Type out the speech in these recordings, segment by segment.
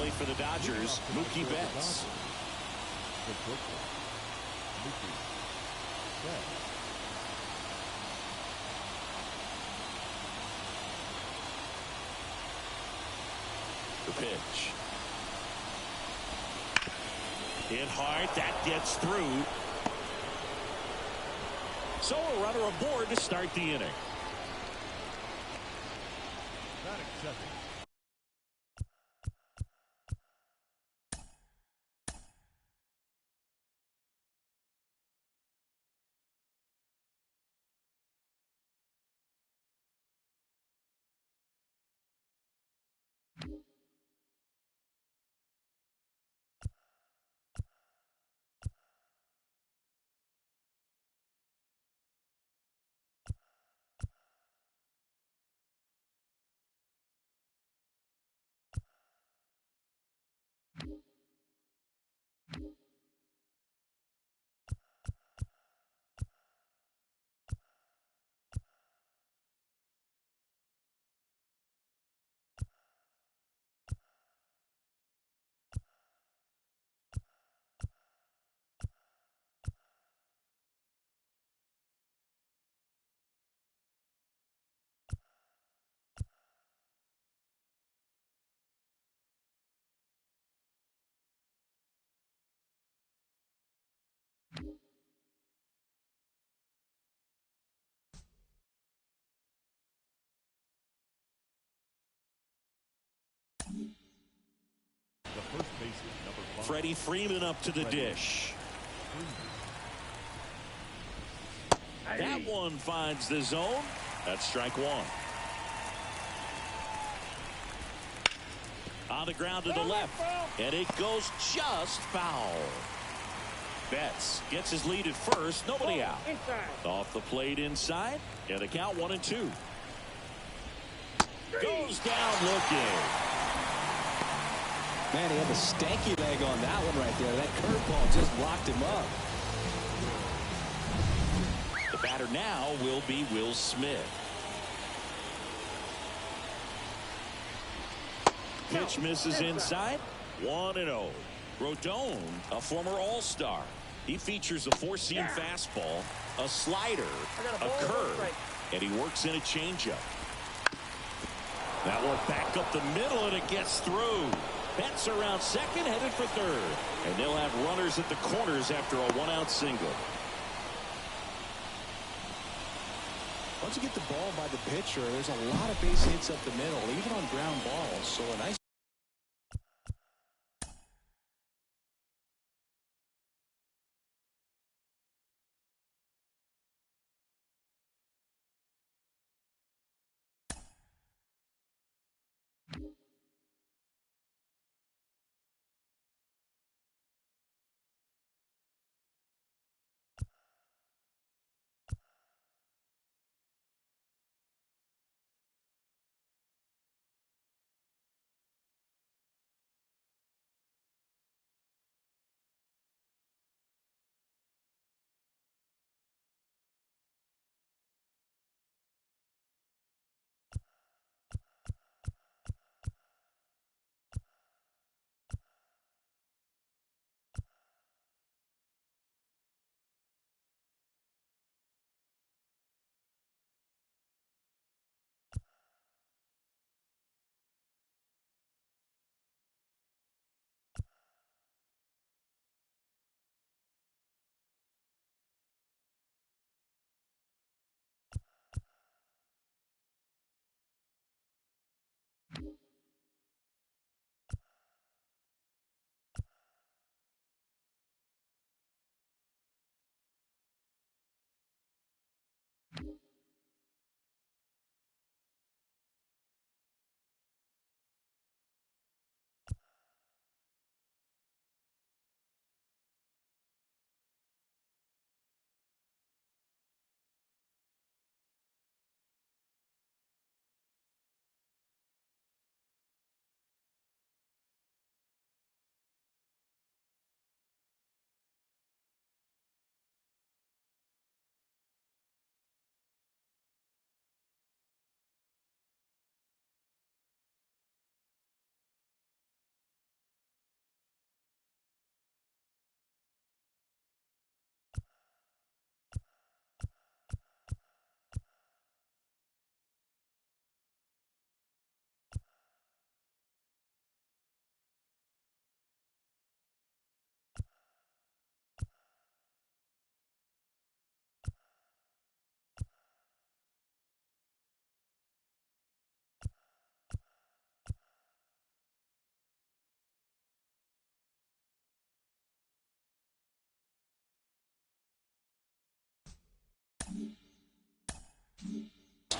play for the Dodgers, Mookie Betts. The pitch. Hit hard. That gets through. So a runner aboard to start the inning. Not accepted. The first baseman, number 5. Freddie Freeman up to the dish. That one finds the zone. That's strike one. On the ground to the left. And it goes just foul. Betts gets his lead at first. Nobody out. Off the plate inside. And the count 1-2. Goes down looking. Man, he had the stanky leg on that one right there. That curveball just blocked him up. The batter now will be Will Smith. Pitch misses inside. 1-0. Rodon, a former All-Star. He features a four-seam fastball, a slider, a curve, and he works in a changeup. That one back up the middle, and it gets through. Betts around second, headed for third. And they'll have runners at the corners after a one-out single. Once you get the ball by the pitcher, there's a lot of base hits up the middle, even on ground balls. So a nice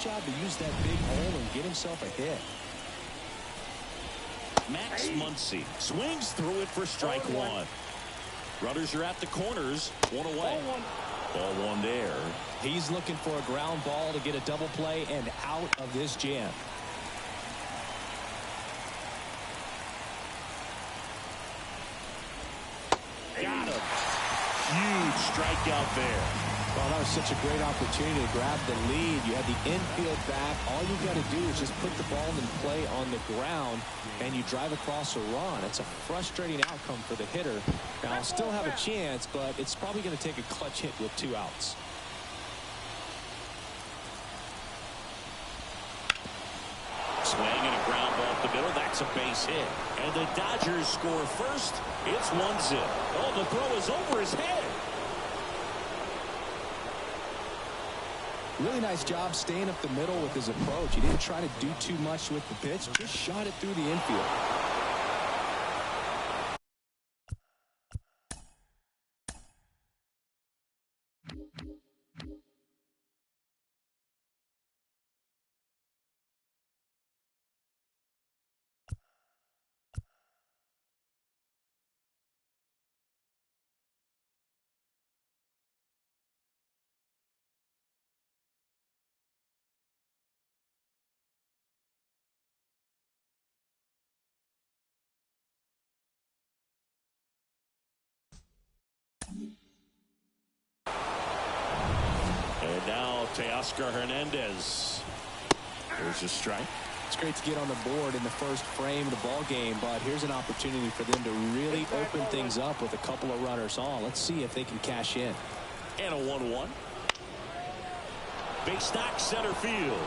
job to use that big hole and get himself a hit. Max Muncy swings through it for strike one. Runners are at the corners, one away. Ball one there. He's looking for a ground ball to get a double play and out of this jam. Got him. Huge strikeout there. Well, that was such a great opportunity to grab the lead. You have the infield back. All you got to do is just put the ball in play on the ground, and you drive across a run. It's a frustrating outcome for the hitter. Now, I'll still have a chance, but it's probably going to take a clutch hit with 2 outs. Swing and a ground ball up the middle. That's a base hit. And the Dodgers score first. It's 1-0. Oh, the throw is over his head. Really nice job staying up the middle with his approach. He didn't try to do too much with the pitch, just shot it through the infield. And now Teoscar Hernandez. There's a strike. It's great to get on the board in the first frame of the ball game, but here's an opportunity for them to really open things up with a couple of runners on. Let's see if they can cash in. And a 1-1. Big knock center field.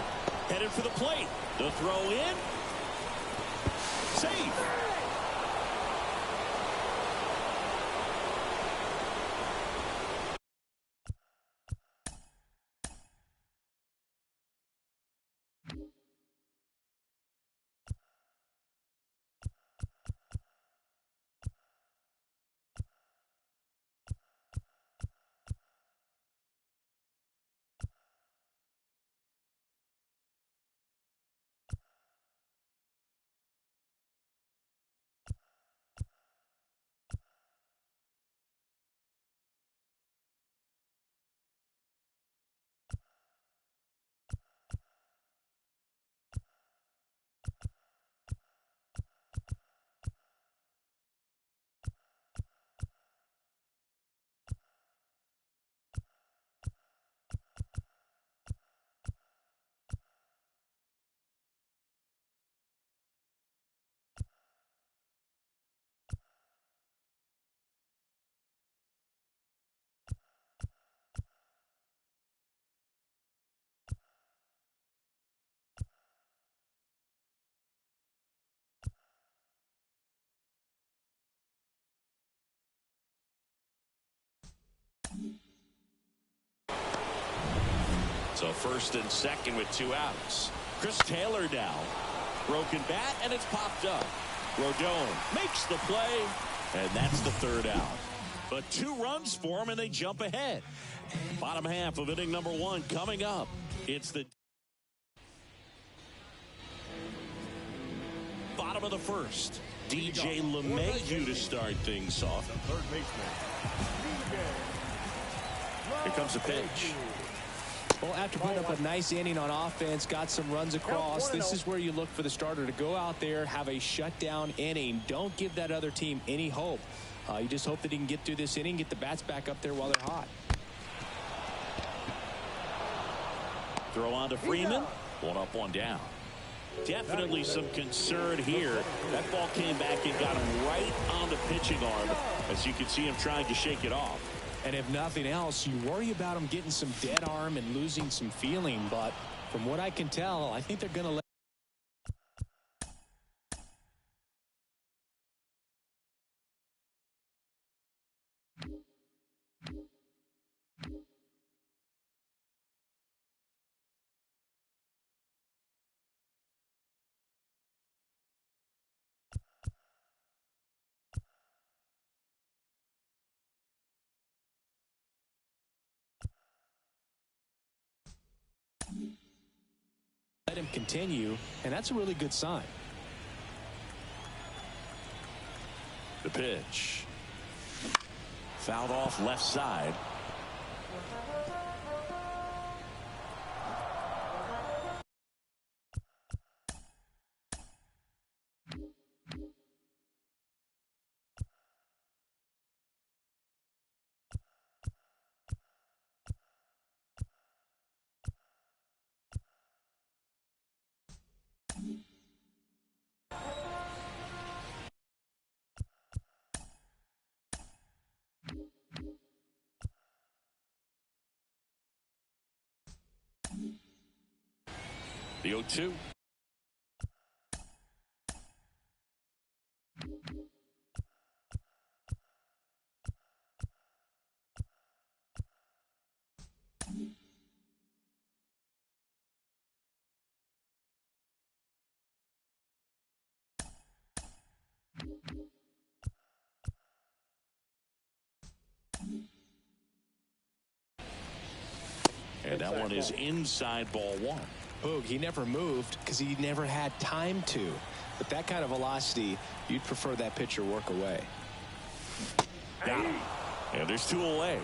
Headed for the plate. The throw in. Safe. So first and second with 2 outs. Chris Taylor now. Broken bat, and it's popped up. Rodon makes the play, and that's the 3rd out. But 2 runs for him, and they jump ahead. Bottom half of inning number 1 coming up. It's the bottom of the first. DJ LeMahieu to start things off. The third baseman. Here comes the pitch. Well, after putting up a nice inning on offense, got some runs across, this is where you look for the starter to go out there, have a shutdown inning. Don't give that other team any hope. You just hope that he can get through this inning, get the bats back up there while they're hot. Throw on to Freeman. 1 up, 1 down. Definitely some concern here. That ball came back and got him right on the pitching arm, as you can see him trying to shake it off. And if nothing else, you worry about him getting some dead arm and losing some feeling. But from what I can tell, I think they're going to let let him continue, and that's a really good sign. The pitch. Fouled off left side. The 0-2. And that one is inside, ball one. Boog, he never moved because he never had time to. With that kind of velocity, you'd prefer that pitcher work away. Got him. And there's 2 away.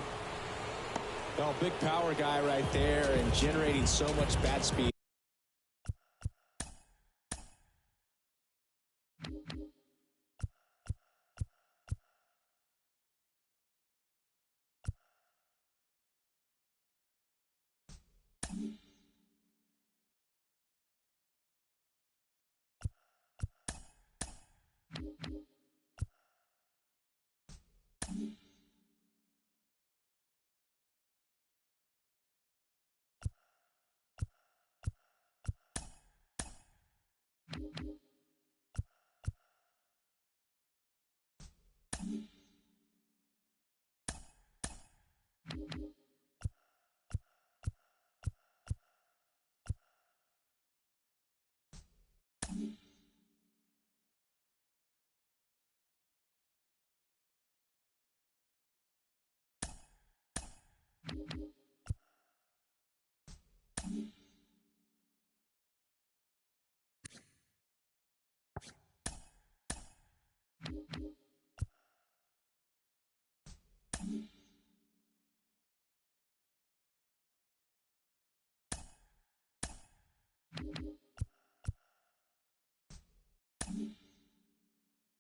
Well, big power guy right there and generating so much bat speed.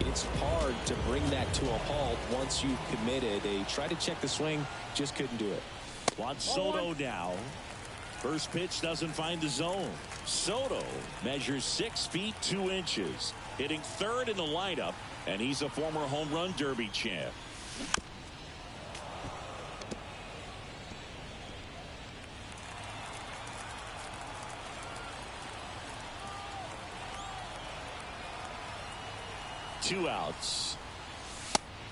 It's hard to bring that to a halt once you've committed. They tried to check the swing, just couldn't do it. Juan Soto now. First pitch doesn't find the zone. Soto measures 6 feet 2 inches, hitting third in the lineup, and he's a former home run derby champ. Two outs.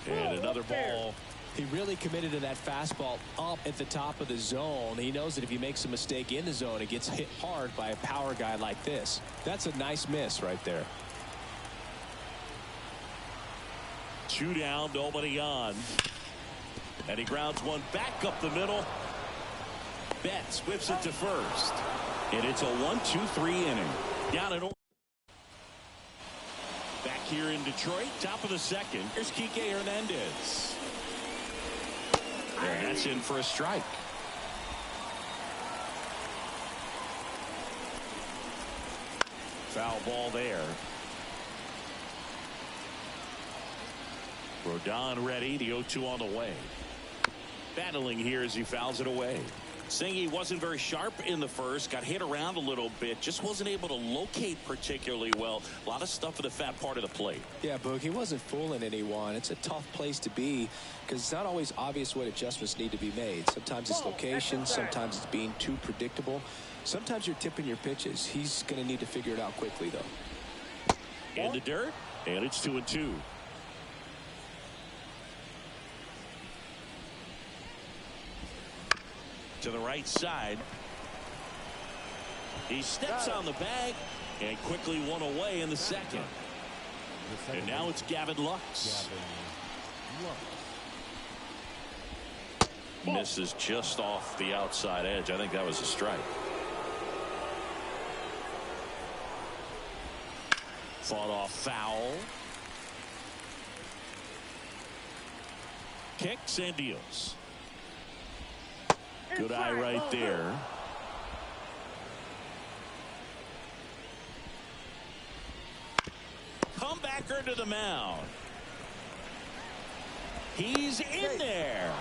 And another ball. He really committed to that fastball up at the top of the zone. He knows that if he makes a mistake in the zone, it gets hit hard by a power guy like this. That's a nice miss right there. 2 down, nobody on. And he grounds one back up the middle. Betts whips it to first. And it's a 1-2-3 inning. Down and back here in Detroit, top of the second. Here's Kike Hernandez. And that's in for a strike. Foul ball there. Rodon ready. The 0-2 on the way. Battling here as he fouls it away. Saying he wasn't very sharp in the first, got hit around a little bit, just wasn't able to locate particularly well. A lot of stuff at the fat part of the plate. Yeah, Boog, he wasn't fooling anyone. It's a tough place to be because it's not always obvious what adjustments need to be made. Sometimes it's location, sometimes it's being too predictable. Sometimes you're tipping your pitches. He's going to need to figure it out quickly, though. In the dirt, and it's 2-2. To the right side. He steps on the bag and quickly one away in the second. And now it's Gavin Lux. Misses just off the outside edge. I think that was a strike. Fought off foul. Kicks and deals. Good eye right there. Comebacker to the mound. He's in there.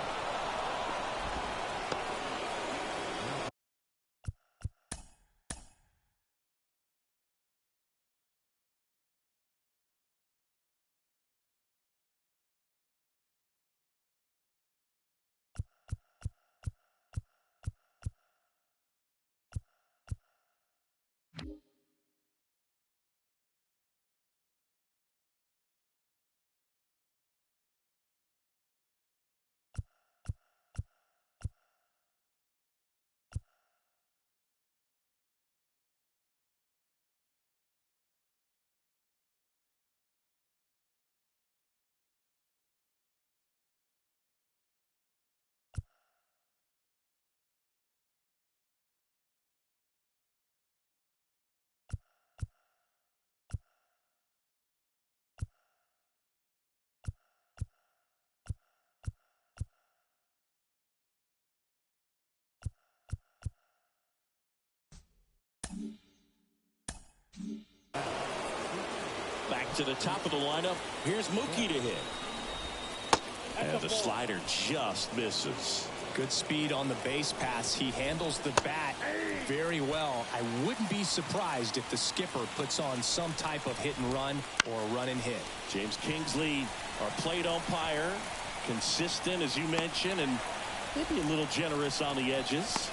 Back to the top of the lineup. Here's Mookie to hit. And the slider just misses. Good speed on the base pass. He handles the bat very well. I wouldn't be surprised if the skipper puts on some type of hit and run or a run and hit. James Kingsley, our plate umpire, consistent as you mentioned, and maybe a little generous on the edges.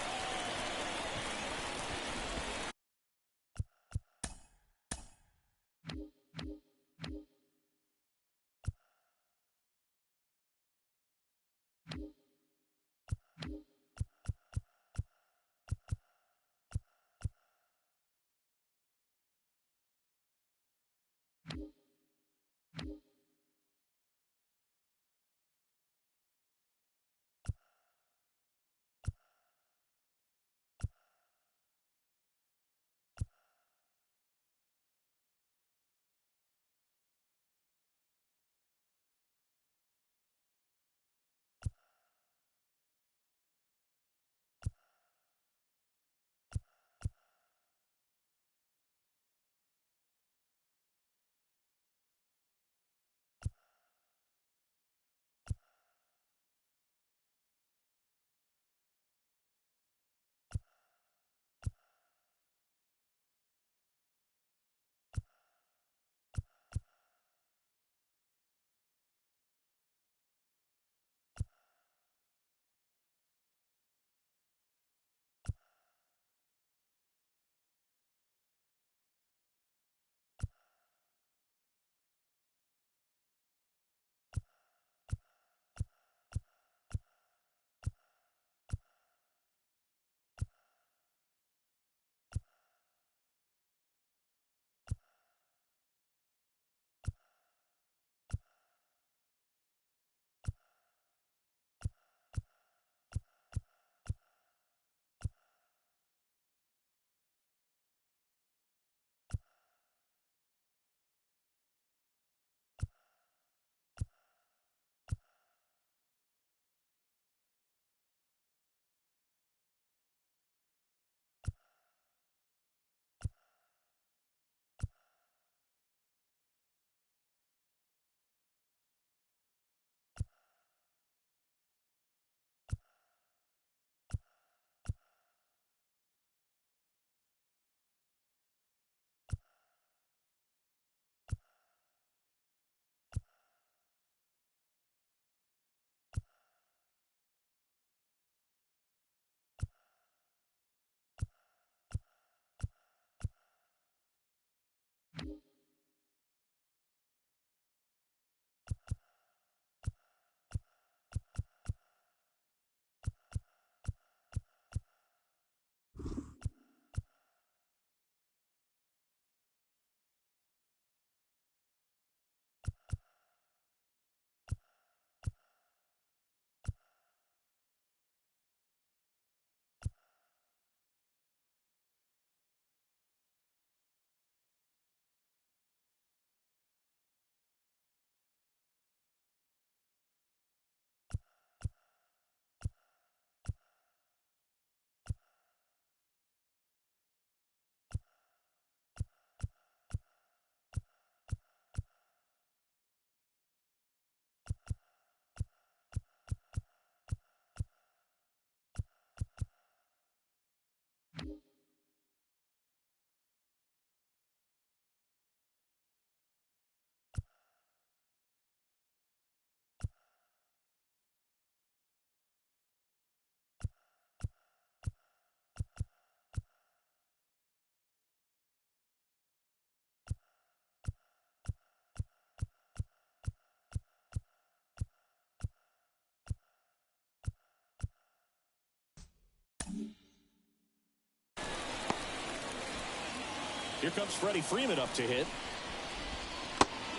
Freddie Freeman up to hit.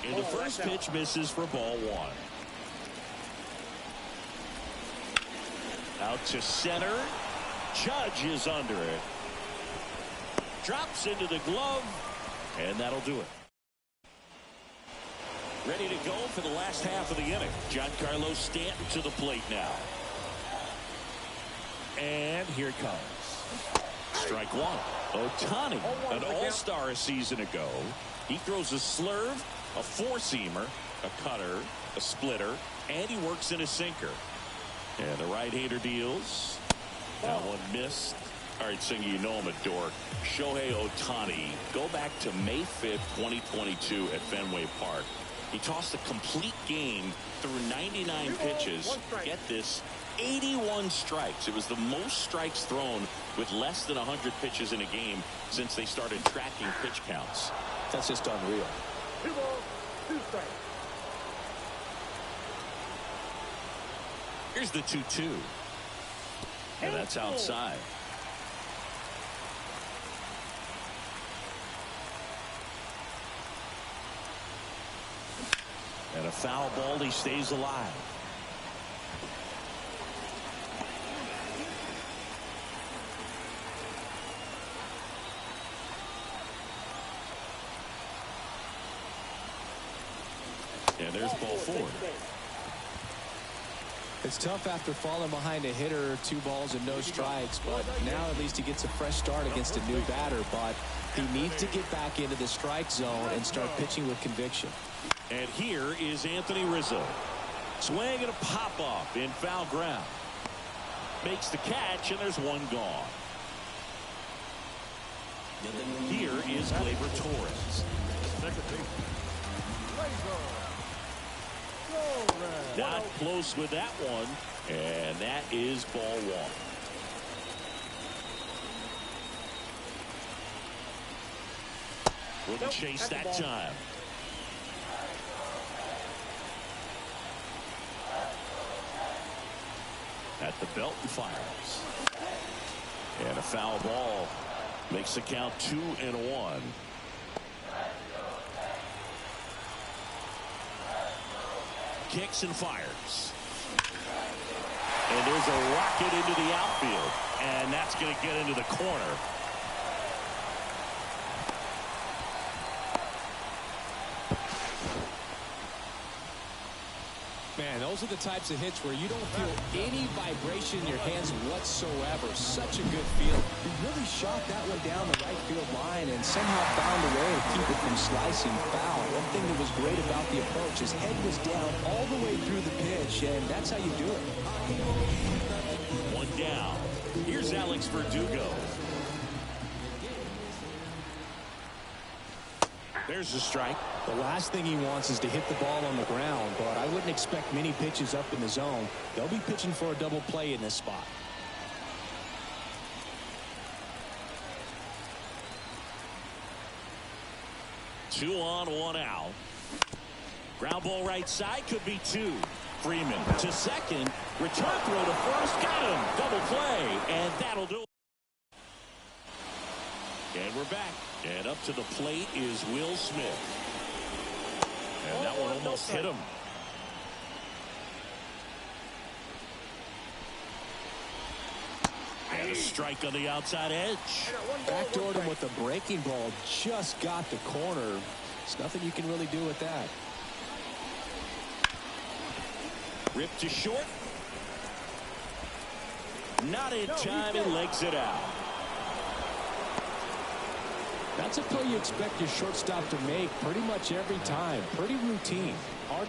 And the first pitch misses for ball one. Out to center. Judge is under it. Drops into the glove. And that'll do it. Ready to go for the last half of the inning. Giancarlo Stanton to the plate now. And here it comes. Strike one. Ohtani, an all-star a season ago. He throws a slurve, a four-seamer, a cutter, a splitter, and he works in a sinker. And the right-hander deals. That one missed. All right, Singer, you know I'm a dork. Shohei Ohtani, go back to May 5th, 2022 at Fenway Park. He tossed a complete game through 99 pitches. Get this, 81 strikes. It was the most strikes thrown with less than 100 pitches in a game since they started tracking pitch counts. That's just unreal. 2 balls, 2 strikes. Here's the 2-2. And that's outside. And a foul ball. He stays alive. And there's ball 4. It's tough after falling behind a hitter, 2 balls and no strikes, but now at least he gets a fresh start against a new batter. But he needs to get back into the strike zone and start pitching with conviction. And here is Anthony Rizzo. Swing and a pop-off in foul ground. Makes the catch, and there's one gone. Here is Gleyber Torres. Not close with that one, and that is ball 1. Wouldn't chase that time. At the belt and fires. And a foul ball makes the count 2-1. Kicks and fires. And there's a rocket into the outfield. And that's going to get into the corner. Man, those are the types of hits where you don't feel any vibration in your hands whatsoever. Such a good feel. He really shot that one down the right field line and somehow found a way to keep it from slicing foul. One thing that was great about the approach, his head was down all the way through the pitch, and that's how you do it. One down. Here's Alex Verdugo. There's the strike. The last thing he wants is to hit the ball on the ground, but I wouldn't expect many pitches up in the zone. They'll be pitching for a double play in this spot. Two on, one out. Ground ball right side, could be 2. Freeman to second. Return throw to first. Got him. Double play. And that'll do it. And we're back. And up to the plate is Will Smith. And that one almost hit him. And a strike on the outside edge. Backdoored him with the breaking ball. Just got the corner. There's nothing you can really do with that. Ripped to short. Not in time, and legs it out. That's a play you expect your shortstop to make pretty much every time. Pretty routine. Hard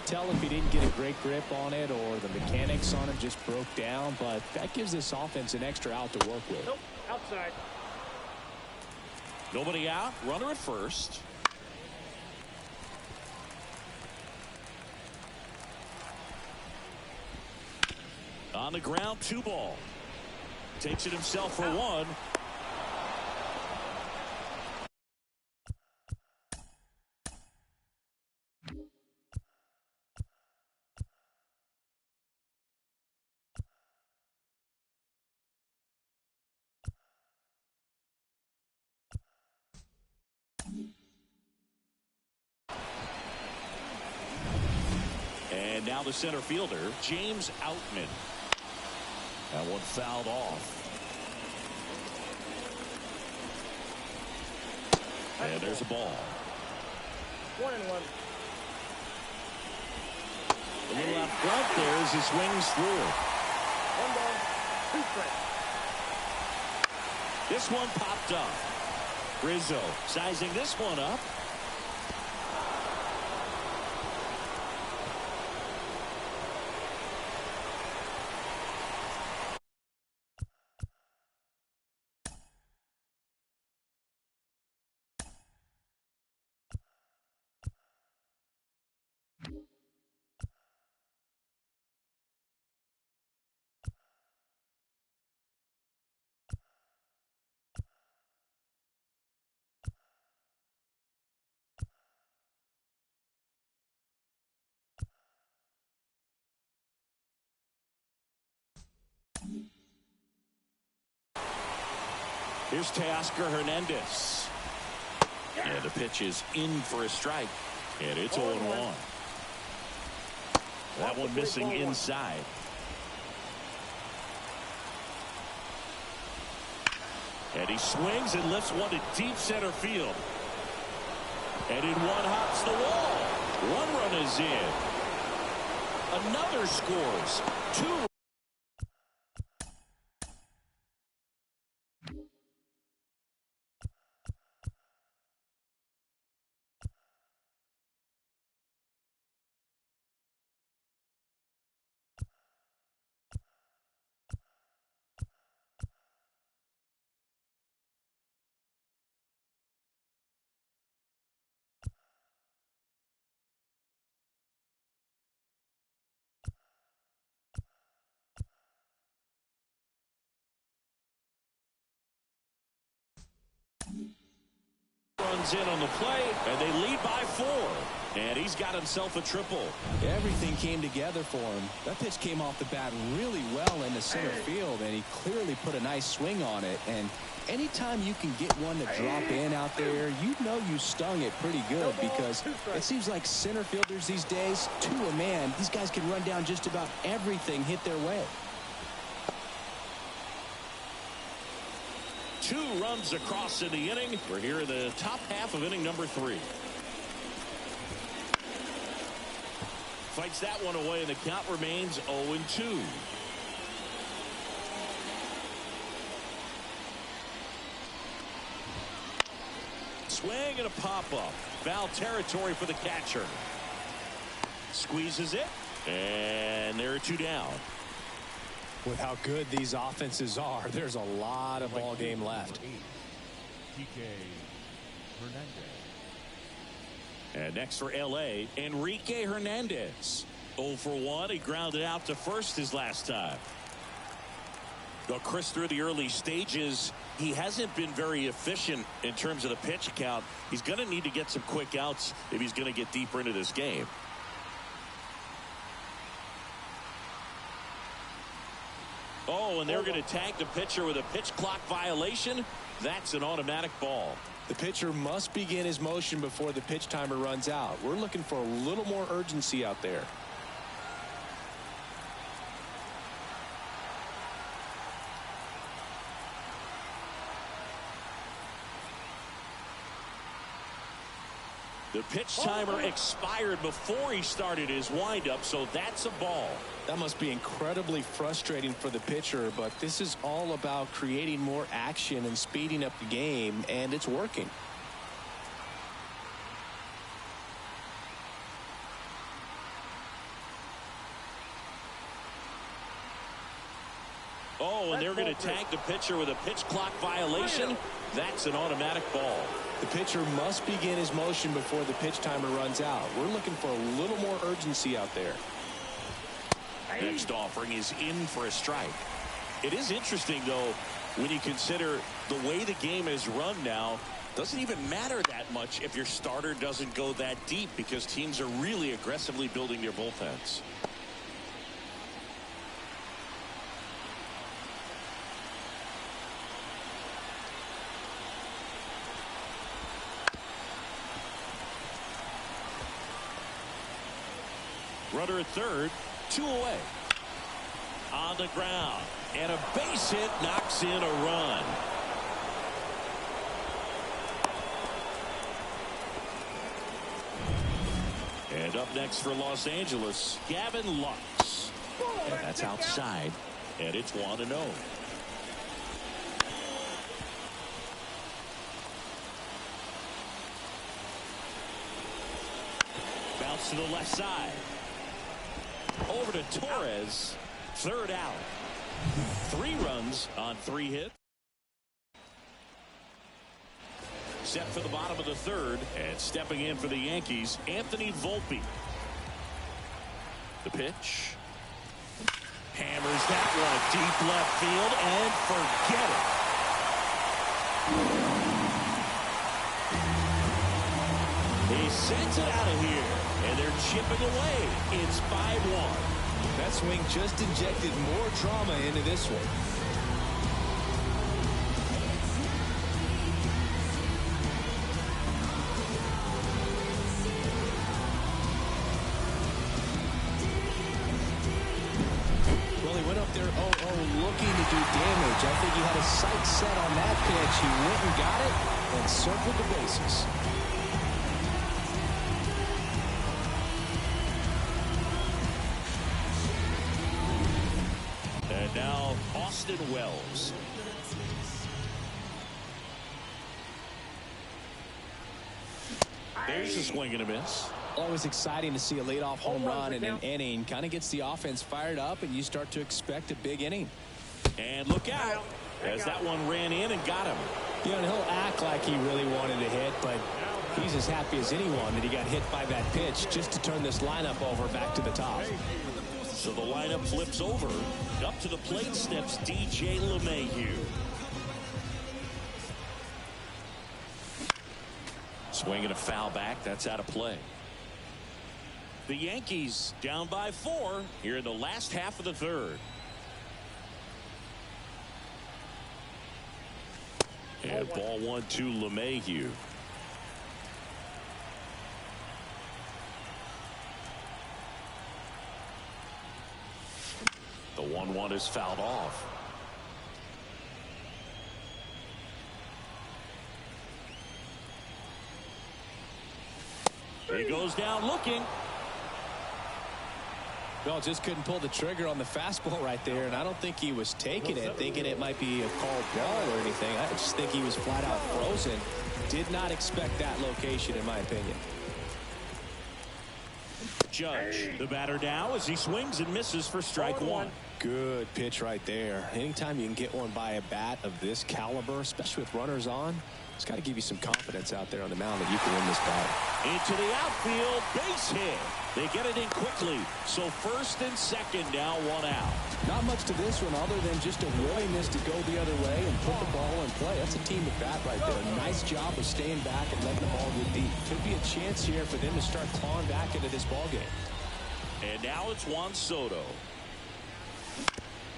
Tell if he didn't get a great grip on it or the mechanics on him just broke down, but that gives this offense an extra out to work with. Nope, outside. Nobody out, runner at first. On the ground, 2 ball. Takes it himself for 1. And now the center fielder, James Outman. That one fouled off. And there's a ball. 1-1. A little out front there as he swings through. 1 ball, 2 strikes. This one popped up. Rizzo sizing this one up. Here's Teoscar Hernandez. Yeah, the pitch is in for a strike. And it's 0-1. That one missing inside. And he swings and lifts one to deep center field. And in one hops the wall. 1 run is in. Another scores. 2. Runs in on the play, and they lead by 4. And he's got himself a triple. Everything came together for him. That pitch came off the bat really well into center field, and he clearly put a nice swing on it. And anytime you can get one to drop in out there, you know you stung it pretty good, because it seems like center fielders these days, to a man, these guys can run down just about everything hit their way. 2 runs across in the inning. We're here in the top half of inning number 3. Fights that one away, and the count remains 0-2. Swing and a pop-up. Foul territory for the catcher. Squeezes it, and there are 2 down. With how good these offenses are, there's a lot of ball game left. And next for L.A., Enrique Hernandez. 0 for 1. He grounded out to first his last time. Well, Chris, through the early stages, he hasn't been very efficient in terms of the pitch count. He's going to need to get some quick outs if he's going to get deeper into this game. Oh, and they're going to tag the pitcher with a pitch clock violation. That's an automatic ball. The pitcher must begin his motion before the pitch timer runs out. We're looking for a little more urgency out there. The pitch timer expired before he started his windup, so that's a ball. That must be incredibly frustrating for the pitcher, but this is all about creating more action and speeding up the game, and it's working. Oh, and they're going to tag the pitcher with a pitch clock violation. That's an automatic ball. The pitcher must begin his motion before the pitch timer runs out. We're looking for a little more urgency out there. Next offering is in for a strike. It is interesting, though, when you consider the way the game is run now. Doesn't even matter that much if your starter doesn't go that deep, because teams are really aggressively building their bullpens. Runner at third, 2 away. On the ground, and a base hit knocks in a run. And up next for Los Angeles, Gavin Lux. And that's outside, and it's 1-0. Bounce to the left side. Over to Torres. Third out. 3 runs on 3 hits. Set for the bottom of the third, and stepping in for the Yankees, Anthony Volpe. The pitch. Hammers that one deep left field, and forget it. He sends it out of here, and they're chipping away. It's 5-1. That swing just injected more drama into this one. Well, he went up there 0-0 looking to do damage. I think he had a sight set on that pitch. He went and got it and circled the bases. And now Austin Wells. There's a swing and a miss. Always exciting to see a leadoff home run in an inning. Kind of gets the offense fired up, and you start to expect a big inning. And look out, as that one ran in and got him. You know, and he'll act like he really wanted to hit, but he's as happy as anyone that he got hit by that pitch just to turn this lineup over back to the top. So the lineup flips over. Up to the plate steps DJ LeMahieu. Swinging a foul back. That's out of play. The Yankees down by 4 here in the last half of the third. And ball 1 to LeMahieu. The 1-1 is fouled off. He goes down looking. Well, just couldn't pull the trigger on the fastball right there, and I don't think he was taking it, thinking it might be a called ball or anything. I just think he was flat out frozen. Did not expect that location, in my opinion. Judge, the batter now, as he swings and misses for strike 1. Good pitch right there. Anytime you can get one by a bat of this caliber, especially with runners on, it's got to give you some confidence out there on the mound that you can win this battle. Into the outfield, base hit. They get it in quickly. So first and second now, 1 out. Not much to this one other than just a willingness to go the other way and put the ball in play. That's a team at bat right there. Nice job of staying back and letting the ball get deep. Could be a chance here for them to start clawing back into this ball game. And now it's Juan Soto.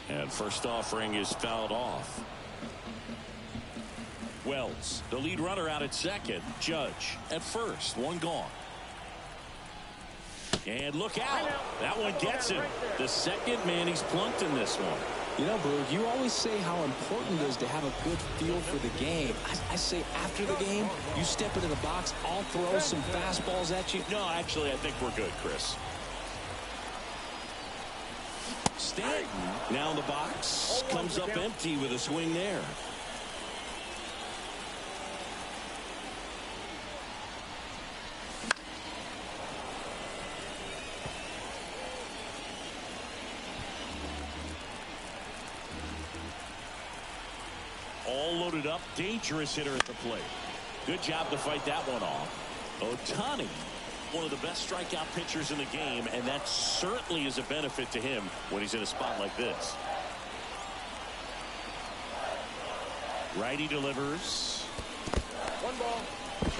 And first offering is fouled off. Wells, the lead runner, out at second. Judge at first. 1 gone. And look out. That one gets him. The second man he's plunked in this one. You know, Boog, you always say how important it is to have a good feel for the game. I say after the game, you step into the box, I'll throw some fastballs at you. No, actually, I think we're good, Chris. Stanton now in the box. Comes up empty with a swing there. up. Dangerous hitter at the plate. Good job to fight that one off. Ohtani, one of the best strikeout pitchers in the game, and that certainly is a benefit to him when he's in a spot like this. Righty delivers. One ball.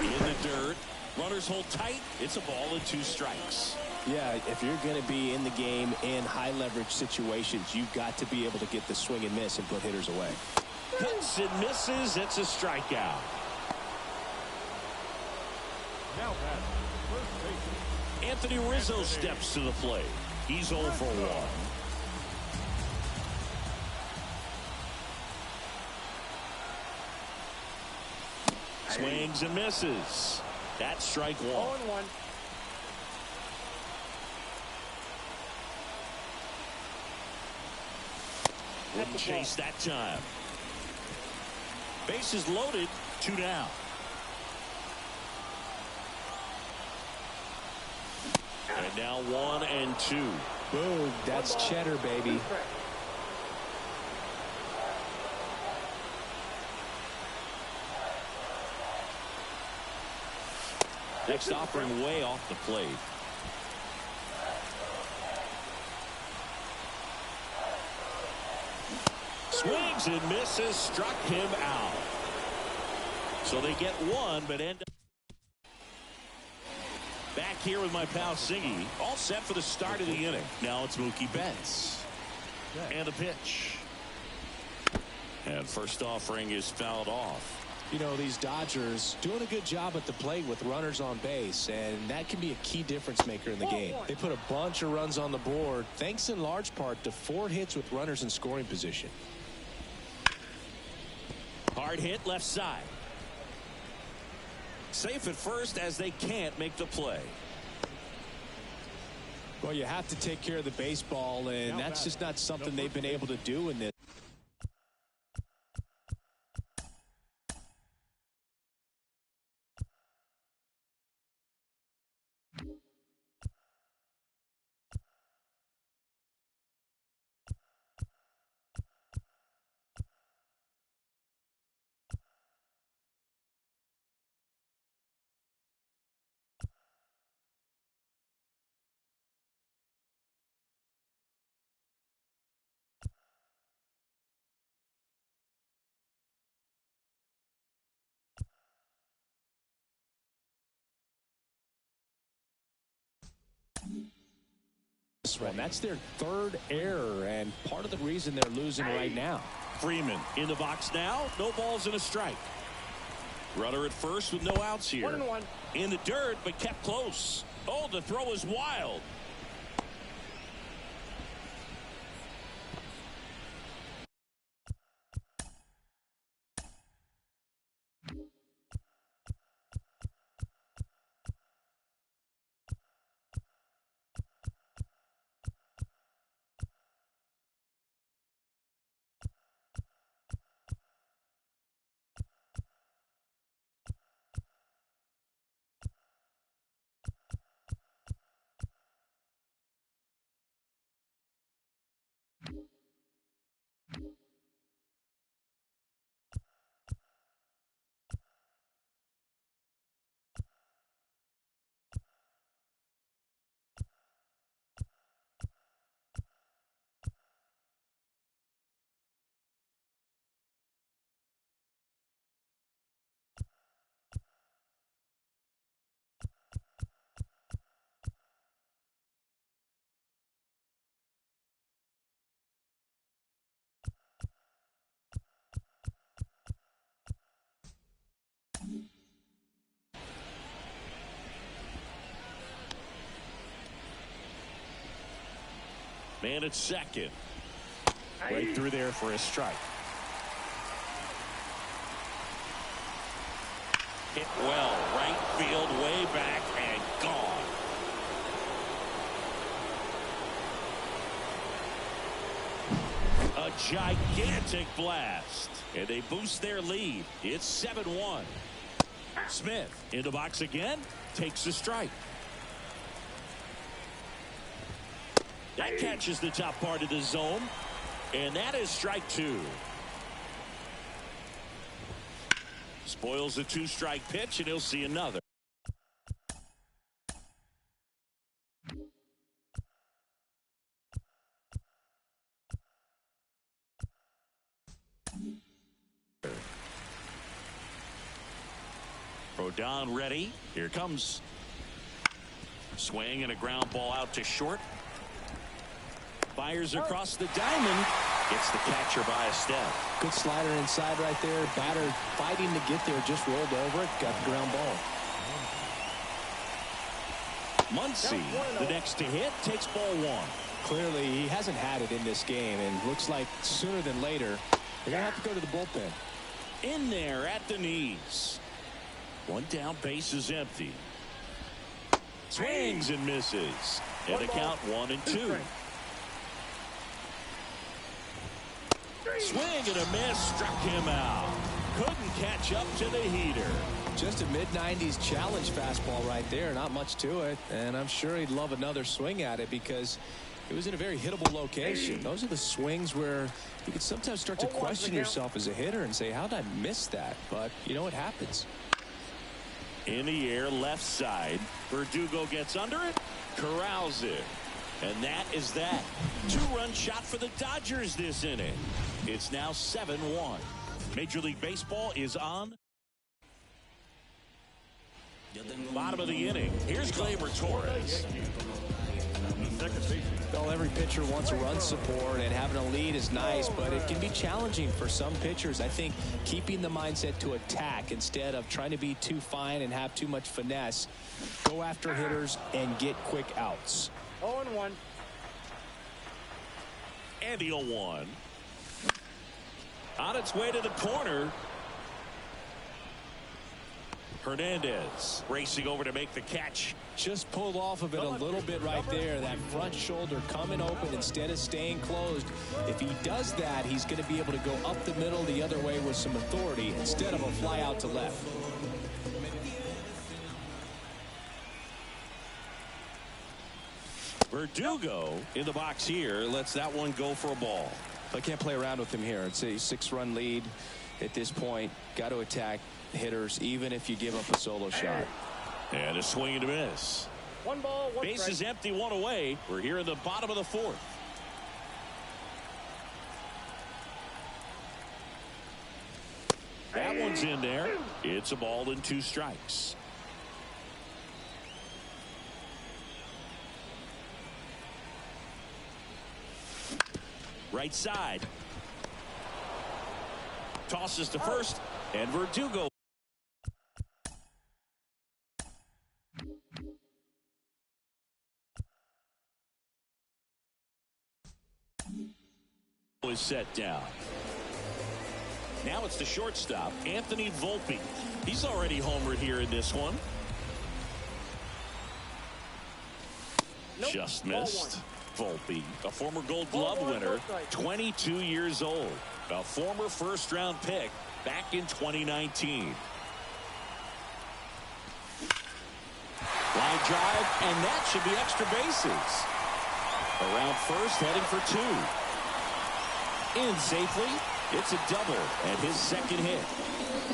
In the dirt. Runners hold tight. It's a ball and 2 strikes. Yeah, if you're going to be in the game in high leverage situations, you've got to be able to get the swing and miss and put hitters away. Hits and misses. It's a strikeout. Now at first base. Anthony Rizzo steps to the plate. He's 0 for 1. Swings and misses. That's strike 1. 0-1. Wouldn't chase that time. Bases loaded. 2 down. And now 1 and 2. Boom. That's cheddar, baby. Next offering way off the plate. Swings and misses. Struck him out. So they get 1, but end up back here with my pal Singy. All set for the start of the inning. Now it's Mookie Betts. And a pitch. And first offering is fouled off. You know, these Dodgers doing a good job at the plate with runners on base, and that can be a key difference maker in the game. They put a bunch of runs on the board, thanks in large part to 4 hits with runners in scoring position. Hard hit left side. Safe at first as they can't make the play. Well, you have to take care of the baseball, and that's just not something they've been able to do in this. That's their 3rd error, and part of the reason they're losing right now. Freeman in the box now. No balls and a strike. Runner at first with no outs here. 1-1. In the dirt, but kept close. Oh, the throw is wild. Man at second. Right through there for a strike. Hit well. Right field, way back, and gone. A gigantic blast. And they boost their lead. It's 7-1. Smith in the box again. Takes the strike. That catches the top part of the zone. And that is strike 2. Spoils a two-strike pitch, and he'll see another. Rodon ready. Here comes. Swing and a ground ball out to short. Fires across the diamond. Gets the catcher by a step. Good slider inside right there. Batter fighting to get there. Just rolled over it. Got the ground ball. Muncy, the next to hit, takes ball one. Clearly, he hasn't had it in this game, and looks like sooner than later, they're going to have to go to the bullpen. In there at the knees. One down, base is empty. Swings and misses. And the count 1-2. Swing and a miss, struck him out. Couldn't catch up to the heater. Just a mid-90s challenge fastball right there. Not much to it. And I'm sure he'd love another swing at it because it was in a very hittable location. Those are the swings where you can sometimes start to question yourself as a hitter and say, how did I miss that? But, you know, it happens. In the air, left side. Verdugo gets under it, corrals it. And that is that. Two-run shot for the Dodgers this inning. It's now 7-1. Major League Baseball is on. Bottom of the inning. Here's Gleyber Torres. Well, every pitcher wants run support, and having a lead is nice, but it can be challenging for some pitchers. I think keeping the mindset to attack instead of trying to be too fine and have too much finesse. Go after hitters and get quick outs. 0-1. And the 0-1. On its way to the corner. Hernandez racing over to make the catch. Just pulled off of it a little bit right there. That front shoulder coming open instead of staying closed. If he does that, he's going to be able to go up the middle the other way with some authority instead of a fly out to left. Verdugo in the box here lets that one go for a ball. I can't play around with him here. It's a 6-run lead at this point. Got to attack hitters even if you give up a solo shot. And a swing and a miss. 1 ball, 1 Base strike. is empty, 1 away. We're here in the bottom of the 4th. That one's in there. It's a ball and 2 strikes. Right side. Tosses to first, and Verdugo. Was set down. Now it's the shortstop, Anthony Volpe. He's already homered here in this one. Nope. Just Ball missed. Volpe, a former Gold Glove winner, 22 years old, a former first-round pick back in 2019. Line drive, and that should be extra bases. Around first, heading for 2. In safely, it's a double and his second hit.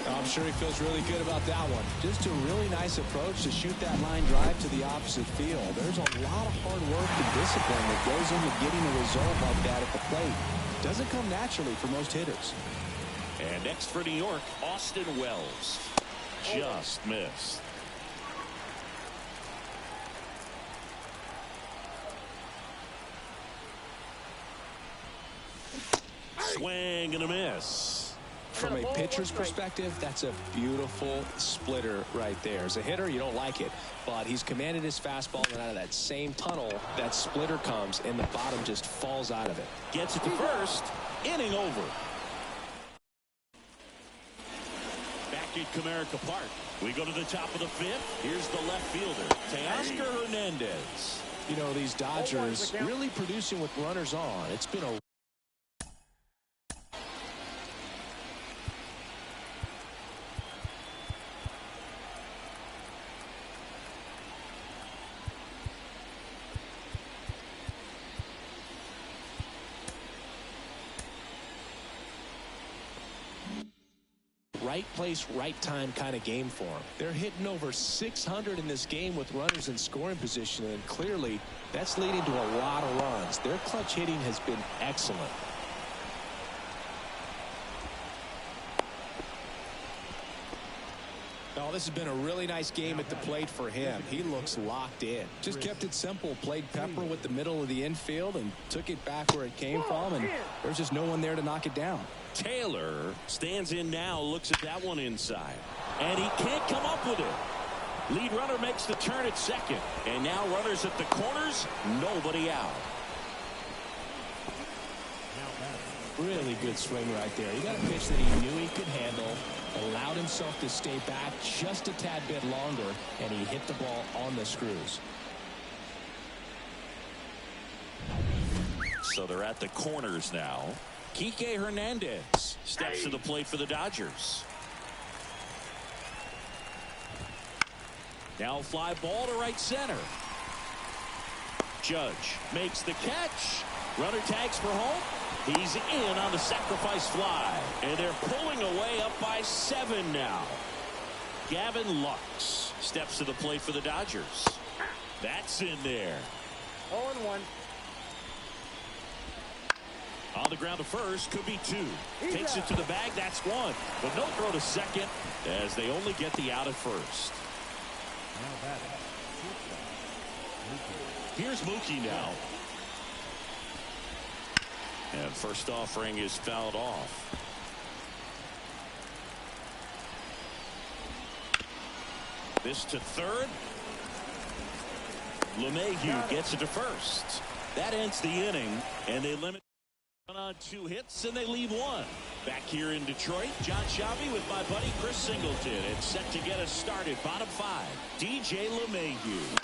I'm sure he feels really good about that one. Just a really nice approach to shoot that line drive to the opposite field. There's a lot of hard work and discipline that goes into getting a result like that at the plate. Doesn't come naturally for most hitters. And next for New York, Austin Wells. Just missed. Swing and a miss. From a pitcher's perspective, that's a beautiful splitter right there. As a hitter, you don't like it, but he's commanded his fastball, and out of that same tunnel, that splitter comes, and the bottom just falls out of it. Gets it to first. Inning over. Back at Comerica Park. We go to the top of the 5th. Here's the left fielder, Teoscar Hernandez. You know, these Dodgers really producing with runners on. It's been a right place, right time kind of game for them. They're hitting over 600 in this game with runners in scoring position, and clearly that's leading to a lot of runs. Their clutch hitting has been excellent. Oh, this has been a really nice game at the plate for him. He looks locked in. Just kept it simple. Played pepper with the middle of the infield and took it back where it came from, and there's just no one there to knock it down. Taylor stands in now, looks at that one inside, and he can't come up with it. Lead runner makes the turn at second, and now runners at the corners, nobody out. Really good swing right there. He got a pitch that he knew he could handle, allowed himself to stay back just a tad bit longer, and he hit the ball on the screws. So they're at the corners now. Kike Hernandez steps to the plate for the Dodgers. Now fly ball to right center. Judge makes the catch. Runner tags for home. He's in on the sacrifice fly, and they're pulling away up by 7 now. Gavin Lux steps to the plate for the Dodgers. That's in there. 0-1. On the ground to first, could be 2. Takes it to the bag, that's 1. But no throw to second as they only get the out at first. Here's Mookie now. And first offering is fouled off. This to third. LeMahieu gets it to first. That ends the inning, and they limit on 2 hits, and they leave 1. Back here in Detroit, John Shabby with my buddy Chris Singleton. It's set to get us started. Bottom 5. DJ LeMahieu.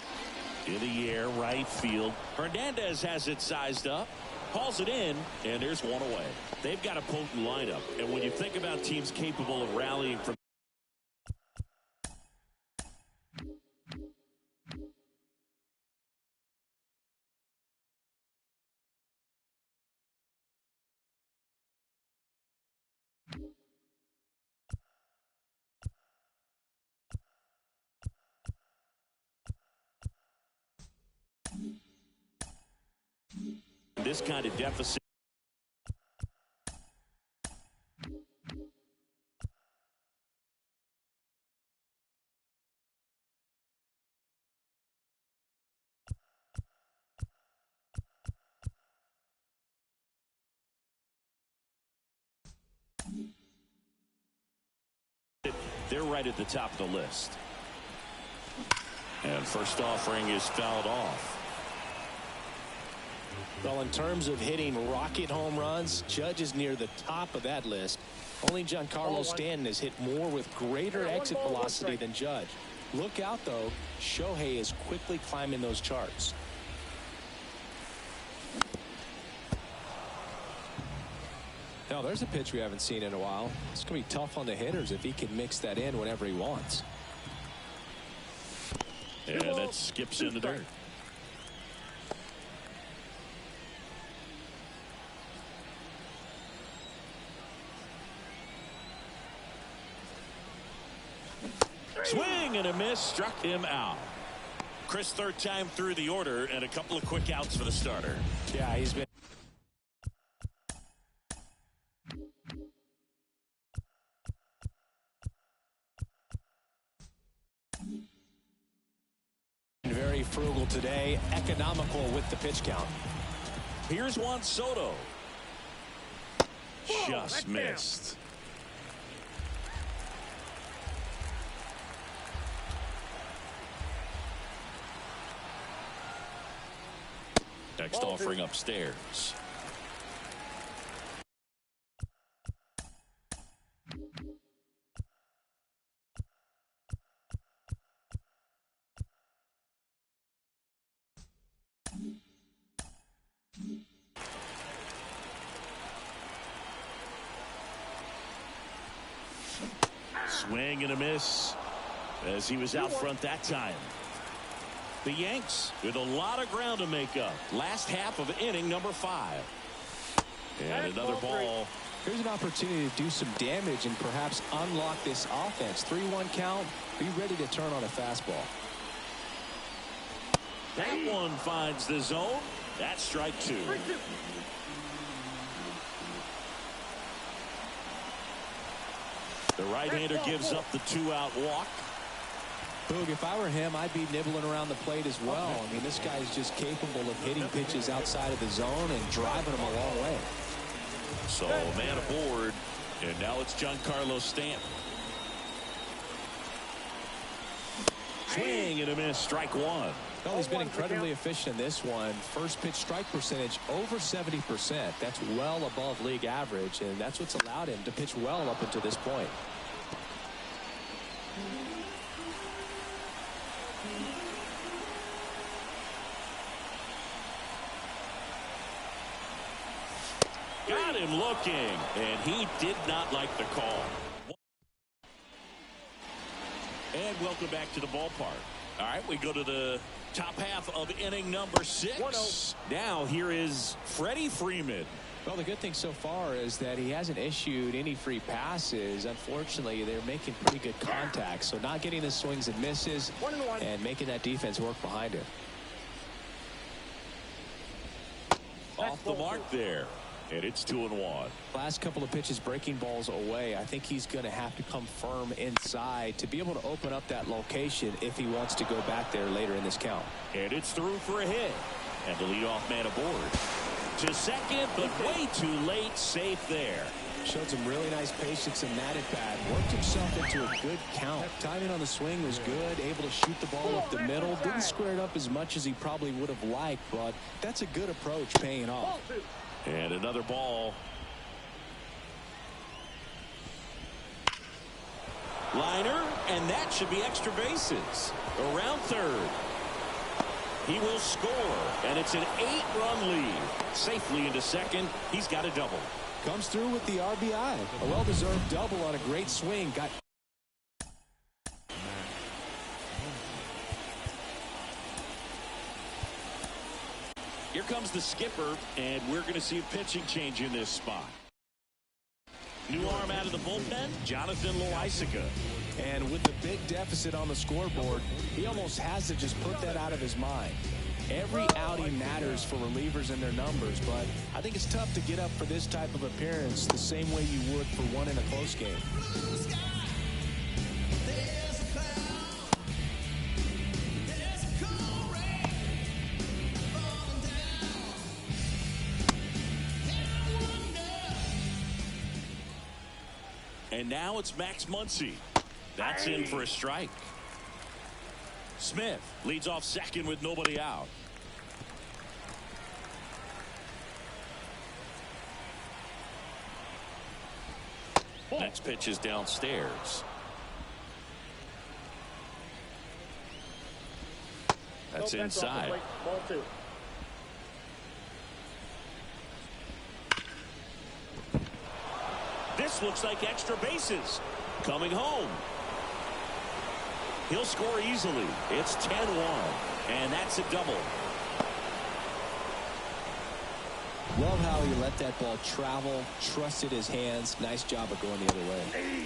In the air, right field. Hernandez has it sized up. Calls it in, and there's 1 away. They've got a potent lineup, and when you think about teams capable of rallying from this kind of deficit. They're right at the top of the list. And first offering is fouled off. Well, in terms of hitting rocket home runs, Judge is near the top of that list. Only Giancarlo Stanton has hit more with greater exit velocity than Judge. Look out, though. Shohei is quickly climbing those charts. Now, there's a pitch we haven't seen in a while. It's going to be tough on the hitters if he can mix that in whenever he wants. And that skips in the dirt. Swing and a miss, struck him out. Chris, third time through the order, and a couple of quick outs for the starter. Yeah, he's been very frugal today, economical with the pitch count. Here's Juan Soto. Just missed. Next offering upstairs. Swing and a miss as he was out front that time. The Yanks with a lot of ground to make up. Last half of inning number 5. And another ball Here's an opportunity to do some damage and perhaps unlock this offense. 3-1 count. Be ready to turn on a fastball. That one finds the zone. That's strike 2. The right-hander gives up the 2-out walk. Boog, if I were him, I'd be nibbling around the plate as well. I mean, this guy's just capable of hitting pitches outside of the zone and driving them a long way. So, man aboard, and now it's Giancarlo Stanton. Swing and a miss, strike 1. Well, he's been incredibly efficient in this one. First pitch strike percentage over 70%. That's well above league average, and that's what's allowed him to pitch well up until this point. Got him looking, and he did not like the call. And welcome back to the ballpark. All right, we go to the top half of inning number 6. Now here is Freddie Freeman. Well, the good thing so far is that he hasn't issued any free passes. Unfortunately, they're making pretty good contact, so not getting the swings and misses and making that defense work behind it. Off the mark there. And it's 2-1. Last couple of pitches breaking balls away. I think he's going to have to come firm inside to be able to open up that location if he wants to go back there later in this count. And it's through for a hit. And the leadoff man aboard. To second, but way too late. Safe there. Showed some really nice patience in that at bat. Worked himself into a good count. Timing on the swing was good. Able to shoot the ball up the middle. Didn't square it up as much as he probably would have liked, but that's a good approach paying off. And another ball. Liner, and that should be extra bases. Around third. He will score, and it's an 8-run lead. Safely into second. He's got a double. Comes through with the RBI. A well-deserved double on a great swing. Got Here comes the skipper, and we're going to see a pitching change in this spot. New arm out of the bullpen, Jonathan Loaisiga. And with the big deficit on the scoreboard, he almost has to just put that out of his mind. Every outing matters for relievers and their numbers, but I think it's tough to get up for this type of appearance the same way you would for one in a close game. And now it's Max Muncy. That's in for a strike. Smith leads off second with nobody out. Next pitch is downstairs. That's inside. Ball 2. This looks like extra bases. Coming home. He'll score easily. It's 10-1, and that's a double. Love how he let that ball travel, trusted his hands. Nice job of going the other way.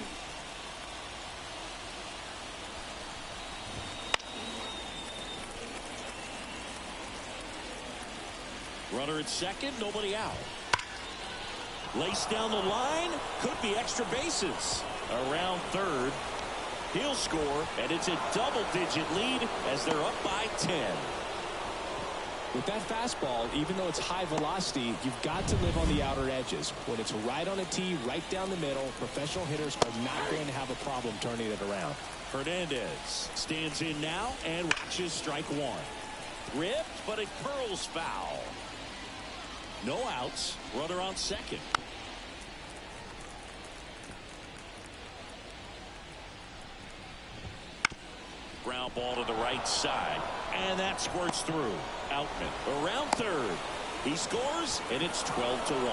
Runner at second, nobody out. Laced down the line, could be extra bases. Around third, he'll score, and it's a double-digit lead as they're up by 10. With that fastball, even though it's high velocity, you've got to live on the outer edges. When it's right on a tee, right down the middle, professional hitters are not going to have a problem turning it around. Hernandez stands in now and watches strike 1. Ripped, but it curls foul. No outs, runner on second. Ground ball to the right side, and that squirts through. Outman around third. He scores, and it's 12-1.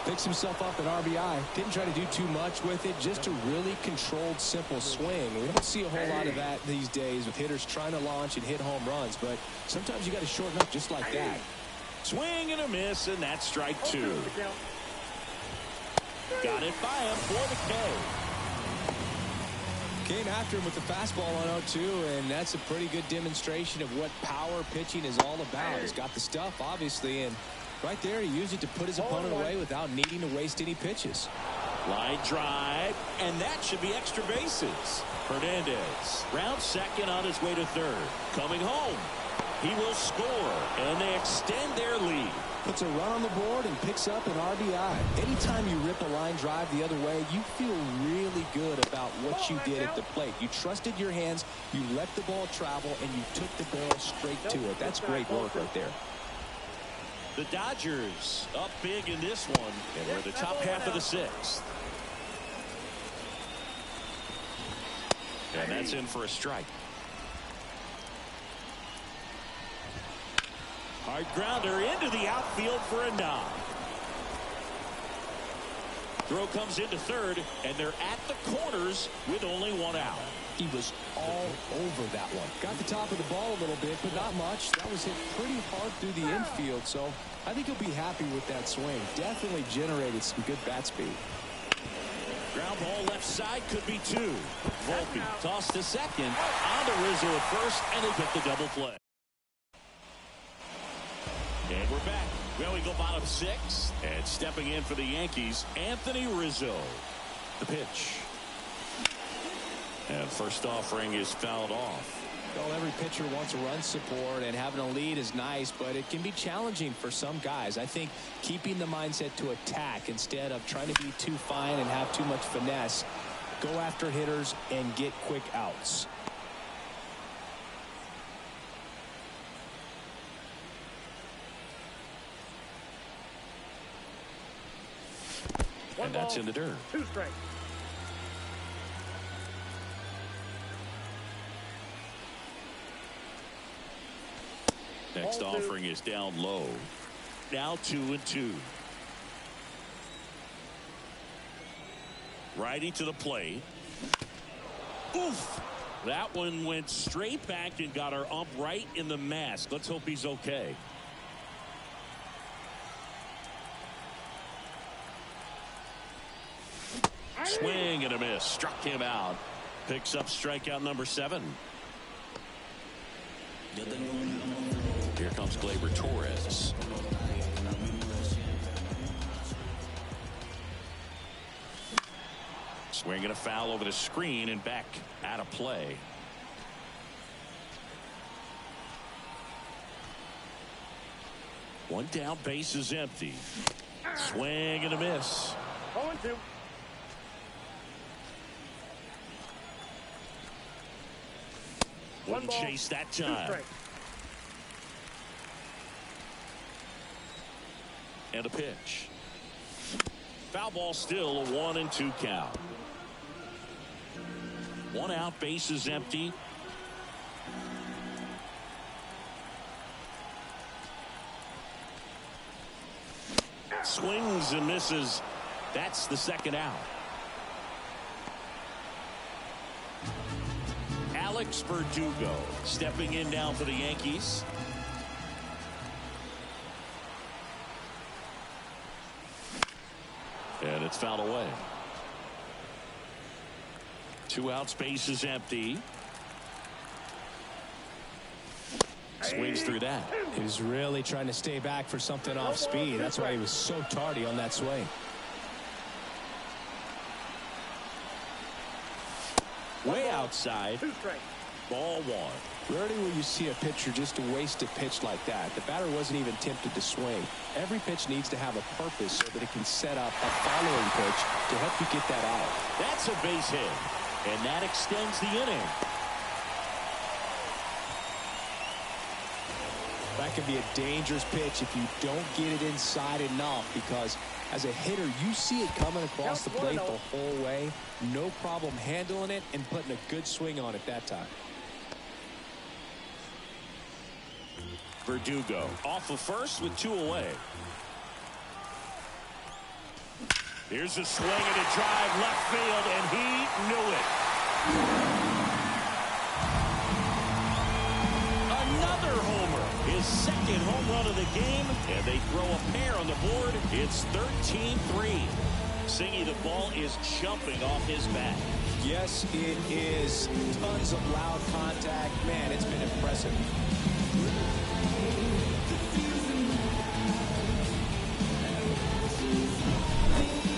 Picks himself up at RBI. Didn't try to do too much with it. Just a really controlled, simple swing. We don't see a whole lot of that these days with hitters trying to launch and hit home runs, but sometimes you got to shorten up just like that. Swing and a miss, and that's strike 2. Got it by him for the K. Came after him with the fastball on 0-2, and that's a pretty good demonstration of what power pitching is all about. He's got the stuff, obviously, and right there he used it to put his opponent away without needing to waste any pitches. Line drive, and that should be extra bases. Hernandez round second on his way to third. Coming home. He will score, and they extend their lead. Puts a run on the board and picks up an RBI. Anytime you rip a line drive the other way, you feel really good about what you did at the plate. You trusted your hands, you let the ball travel, and you took the barrel straight to it. That's great work right there. The Dodgers up big in this one, and we're the top half of the sixth. And that's in for a strike. Hard grounder into the outfield for a knock. Throw comes into third, and they're at the corners with only one out. He was all over that one. Got the top of the ball a little bit, but not much. That was hit pretty hard through the infield, so I think he'll be happy with that swing. Definitely generated some good bat speed. Ground ball left side, could be two. Volpe tossed to second, on to Rizzo at first, and they get the double play. And we're back. Well, we go bottom six. And stepping in for the Yankees, Anthony Rizzo. The pitch. And first offering is fouled off. Well, every pitcher wants a run support, and having a lead is nice, but it can be challenging for some guys. I think keeping the mindset to attack instead of trying to be too fine and have too much finesse. Go after hitters and get quick outs. And that's in the dirt. 2 strikes. Next offering is down low. Now 2-2. Righty to the plate. Oof. That one went straight back and got our ump right in the mask. Let's hope he's okay. Swing and a miss. Struck him out. Picks up strikeout number 7. Here comes Gleyber Torres. Swing and a foul over the screen and back out of play. One down, base is empty. Swing and a miss. 0-2. Wouldn't chase that time. And a pitch. Foul ball, still a 1-2 count. One out, base is empty. Swings and misses. That's the second out. Alex Verdugo stepping in now for the Yankees. And it's fouled away. 2 outs, base is empty. Swings through that. He was really trying to stay back for something off speed. That's why he was so tardy on that swing. Way outside. 2 strikes. Ball 1. Rarely will you see a pitcher just waste a pitch like that. The batter wasn't even tempted to swing. Every pitch needs to have a purpose so that it can set up a following pitch to help you get that out. That's a base hit, and that extends the inning. That can be a dangerous pitch if you don't get it inside enough, because as a hitter, you see it coming across the plate the whole way. No problem handling it and putting a good swing on it that time. Verdugo off of first with 2 away. Here's a swing and a drive left field, and he knew it. Another homer, his second home run of the game, and they throw a pair on the board. It's 13-3. Singy, the ball is jumping off his bat. Yes, it is. Tons of loud contact. Man, it's been impressive.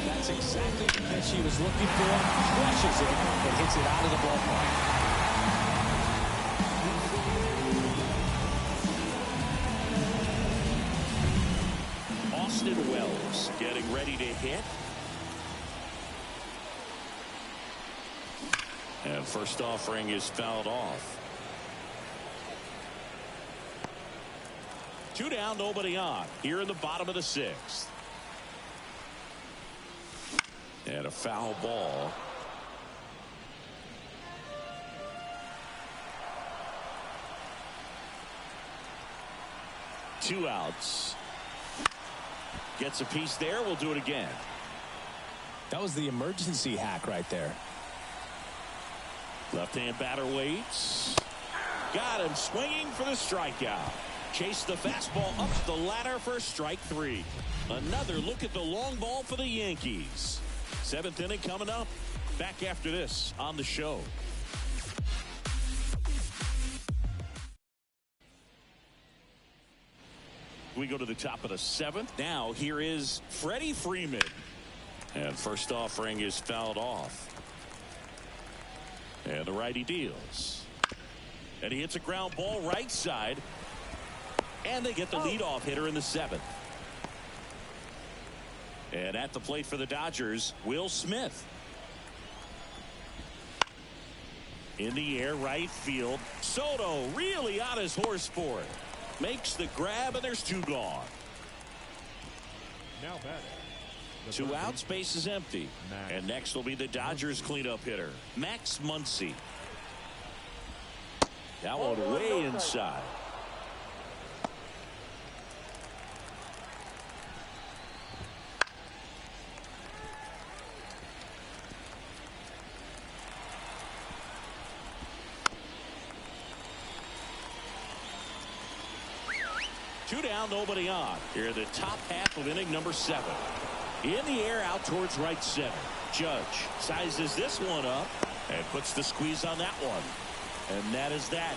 That's exactly the pitch he was looking for. Crushes it and hits it out of the ballpark. Austin Wells getting ready to hit. And first offering is fouled off. 2 down, nobody on. Here in the bottom of the 6th. And a foul ball. Two outs. Gets a piece there. We'll do it again. That was the emergency hack right there. Left-hand batter waits. Got him swinging for the strikeout. Chase the fastball up the ladder for strike 3. Another look at the long ball for the Yankees. 7th inning coming up. Back after this on the show. We go to the top of the 7th. Now here is Freddie Freeman. And first offering is fouled off. And the righty deals. And he hits a ground ball right side. And they get the leadoff hitter in the 7th. And at the plate for the Dodgers, Will Smith. In the air, right field. Soto really on his horse for it. Makes the grab, and there's 2 gone. Now batting. 2 outs, base is empty. And next will be the Dodgers cleanup hitter, Max Muncy. That one way inside. Two down, nobody on. Here the top half of inning number 7. In the air out towards right center. Judge sizes this one up and puts the squeeze on that one. And that is that.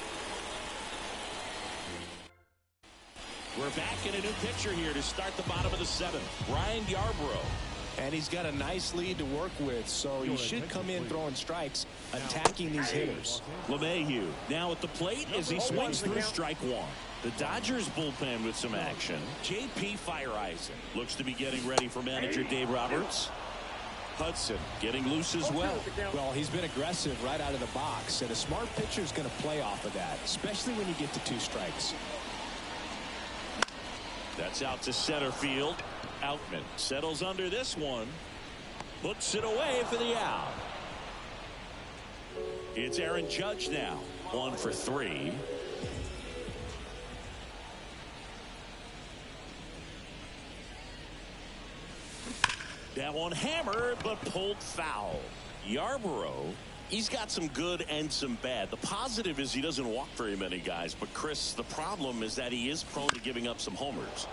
We're back in a new pitcher here to start the bottom of the 7th. Brian Yarbrough. And he's got a nice lead to work with, so he should come in throwing strikes, attacking these hitters. LeMahieu now at the plate as he swings through strike 1. The Dodgers bullpen with some action. J.P. Fireisen looks to be getting ready for manager Dave Roberts. Hudson getting loose as well. Well, he's been aggressive right out of the box, and a smart pitcher is going to play off of that, especially when you get to 2 strikes. That's out to center field. Outman settles under this one. Puts it away for the out. It's Aaron Judge now. 1 for 3. That one hammered, but pulled foul. Yarbrough, he's got some good and some bad. The positive is he doesn't walk very many guys. But, Chris, the problem is that he is prone to giving up some homers.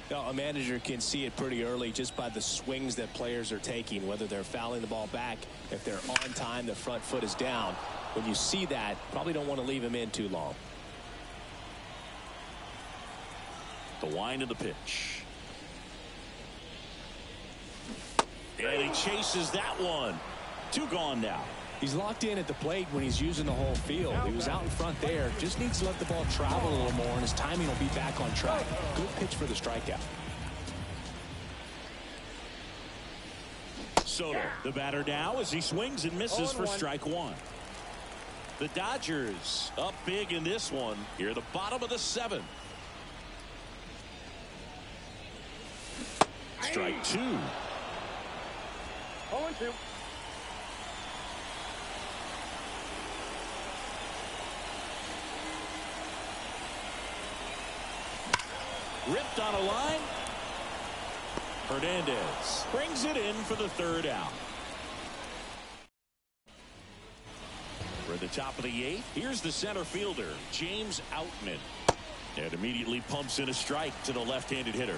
Now, a manager can see it pretty early just by the swings that players are taking, whether they're fouling the ball back, if they're on time, the front foot is down. When you see that, probably don't want to leave him in too long. The wind of the pitch. And he chases that one. 2 gone now. He's locked in at the plate when he's using the whole field. He was out in front there. Just needs to let the ball travel a little more, and his timing will be back on track. Good pitch for the strikeout. Soto, the batter now as he swings and misses for strike 1. The Dodgers up big in this one. Here at the bottom of the 7th. Strike 2. 0-2. Ripped on a line. Hernandez brings it in for the 3rd out. We're at the top of the 8th. Here's the center fielder, James Outman. And immediately pumps in a strike to the left-handed hitter.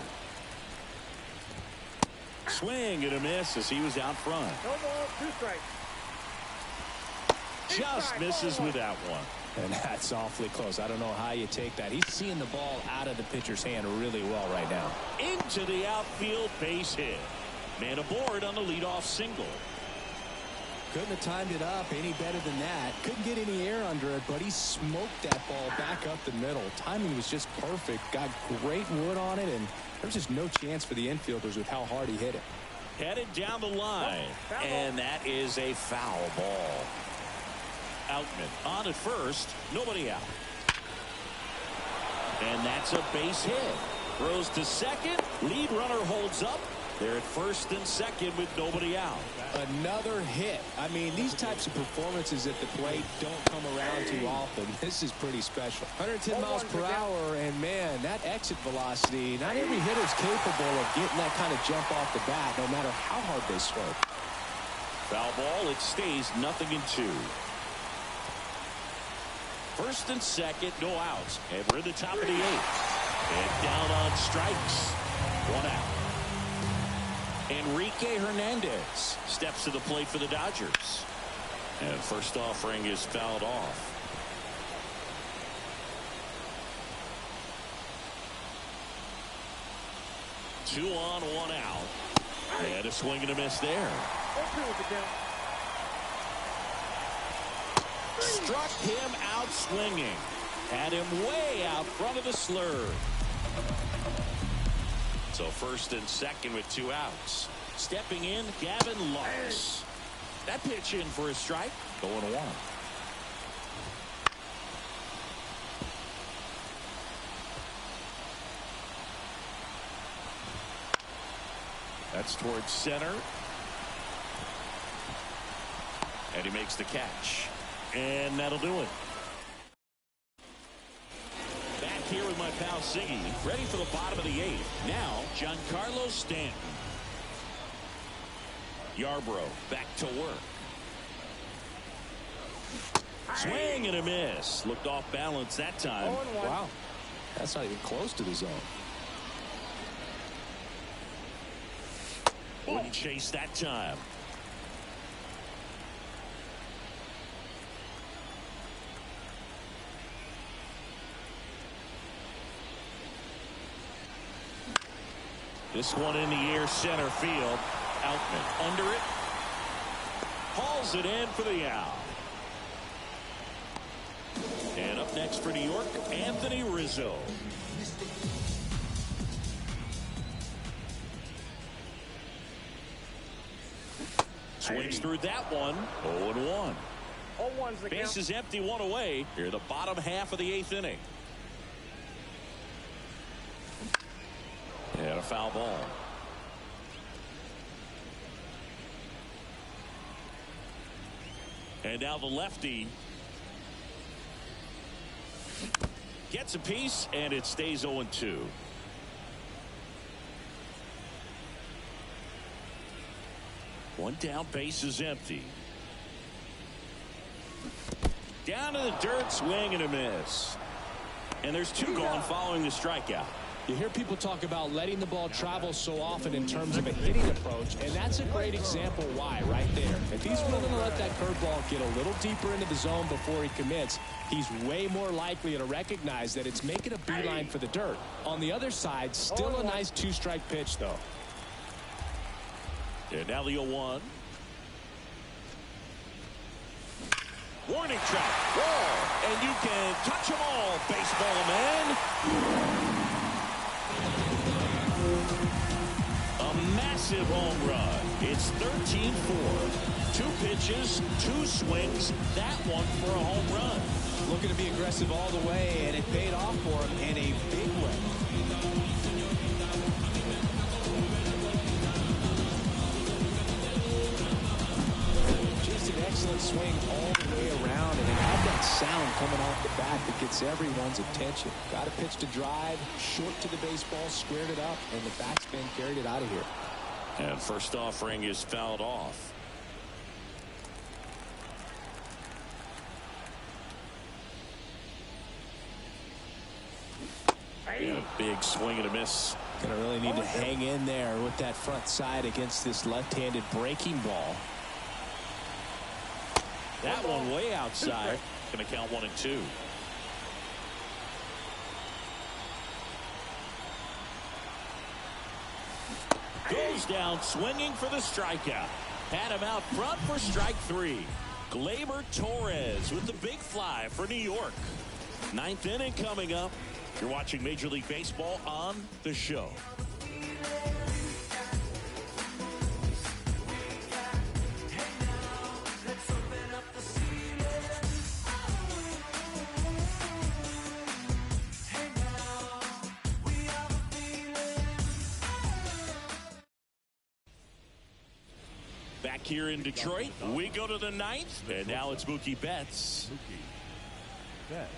Swing and a miss as he was out front. No ball, 2 strikes. Just misses with that one. And that's awfully close. I don't know how you take that. He's seeing the ball out of the pitcher's hand really well right now. Into the outfield, base hit. Man aboard on the leadoff single. Couldn't have timed it up any better than that. Couldn't get any air under it, but he smoked that ball back up the middle. Timing was just perfect. Got great wood on it, and there's just no chance for the infielders with how hard he hit it. Headed down the line, and that is a foul ball. Outman on at first, nobody out. And that's a base hit. Throws to second, lead runner holds up. They're at first and second with nobody out. Another hit. I mean, these types of performances at the plate don't come around too often. This is pretty special. 110 miles per hour, and man, that exit velocity, not every hitter's capable of getting that kind of jump off the bat, no matter how hard they swing. Foul ball, it stays 0-2. First and second, no outs. And we're in the top of the 8th. And down on strikes. 1 out. Enrique Hernandez steps to the plate for the Dodgers. And first offering is fouled off. Two on, 1 out. And a swing and a miss there. Struck him out swinging. Had him way out front of the slurve. So first and second with 2 outs. Stepping in, Gavin Lux. That pitch in for a strike. Going 1. That's towards center. And he makes the catch. And that'll do it. Back here with my pal Siggy, ready for the bottom of the 8th. Now, Giancarlo Stanton. Yarbrough back to work. Swing and a miss. Looked off balance that time. Wow. That's not even close to the zone. Wouldn't chase that time. This one in the air, center field. Outman under it. Hauls it in for the out. And up next for New York, Anthony Rizzo. Swings through that one. 0-1. 0-1's the Base is empty, 1 away. Here, the bottom half of the 8th inning. And a foul ball. And now the lefty gets a piece, and it stays 0-2. One down, base is empty. Down to the dirt, swing and a miss. And there's 2 gone following the strikeout. You hear people talk about letting the ball travel so often in terms of a hitting approach, and that's a great example why right there. If he's willing to let that curveball get a little deeper into the zone before he commits, he's way more likely to recognize that it's making a beeline for the dirt. On the other side, still a nice 2-strike pitch, though. And now the 0-1. Warning track. Whoa. And you can touch them all, baseball man. A massive home run. It's 13-4. 2 pitches, 2 swings. That one for a home run. Looking to be aggressive all the way, and it paid off for him in a big way. Just an excellent swing all the way around, and it had that sound coming off the bat that gets everyone's attention. Got a pitch to drive, short to the baseball, squared it up, and the batsman carried it out of here. And first offering is fouled off. And a big swing and a miss Gonna really need to hang in there with that front side against this left-handed breaking ball. That one way outside. Going to count 1-2. Goes down swinging for the strikeout. Had him out front for strike 3. Gleyber Torres with the big fly for New York. 9th inning coming up. You're watching Major League Baseball on The Show. Back here in Detroit, we go to the 9th, and now it's Mookie Betts. Mookie Betts.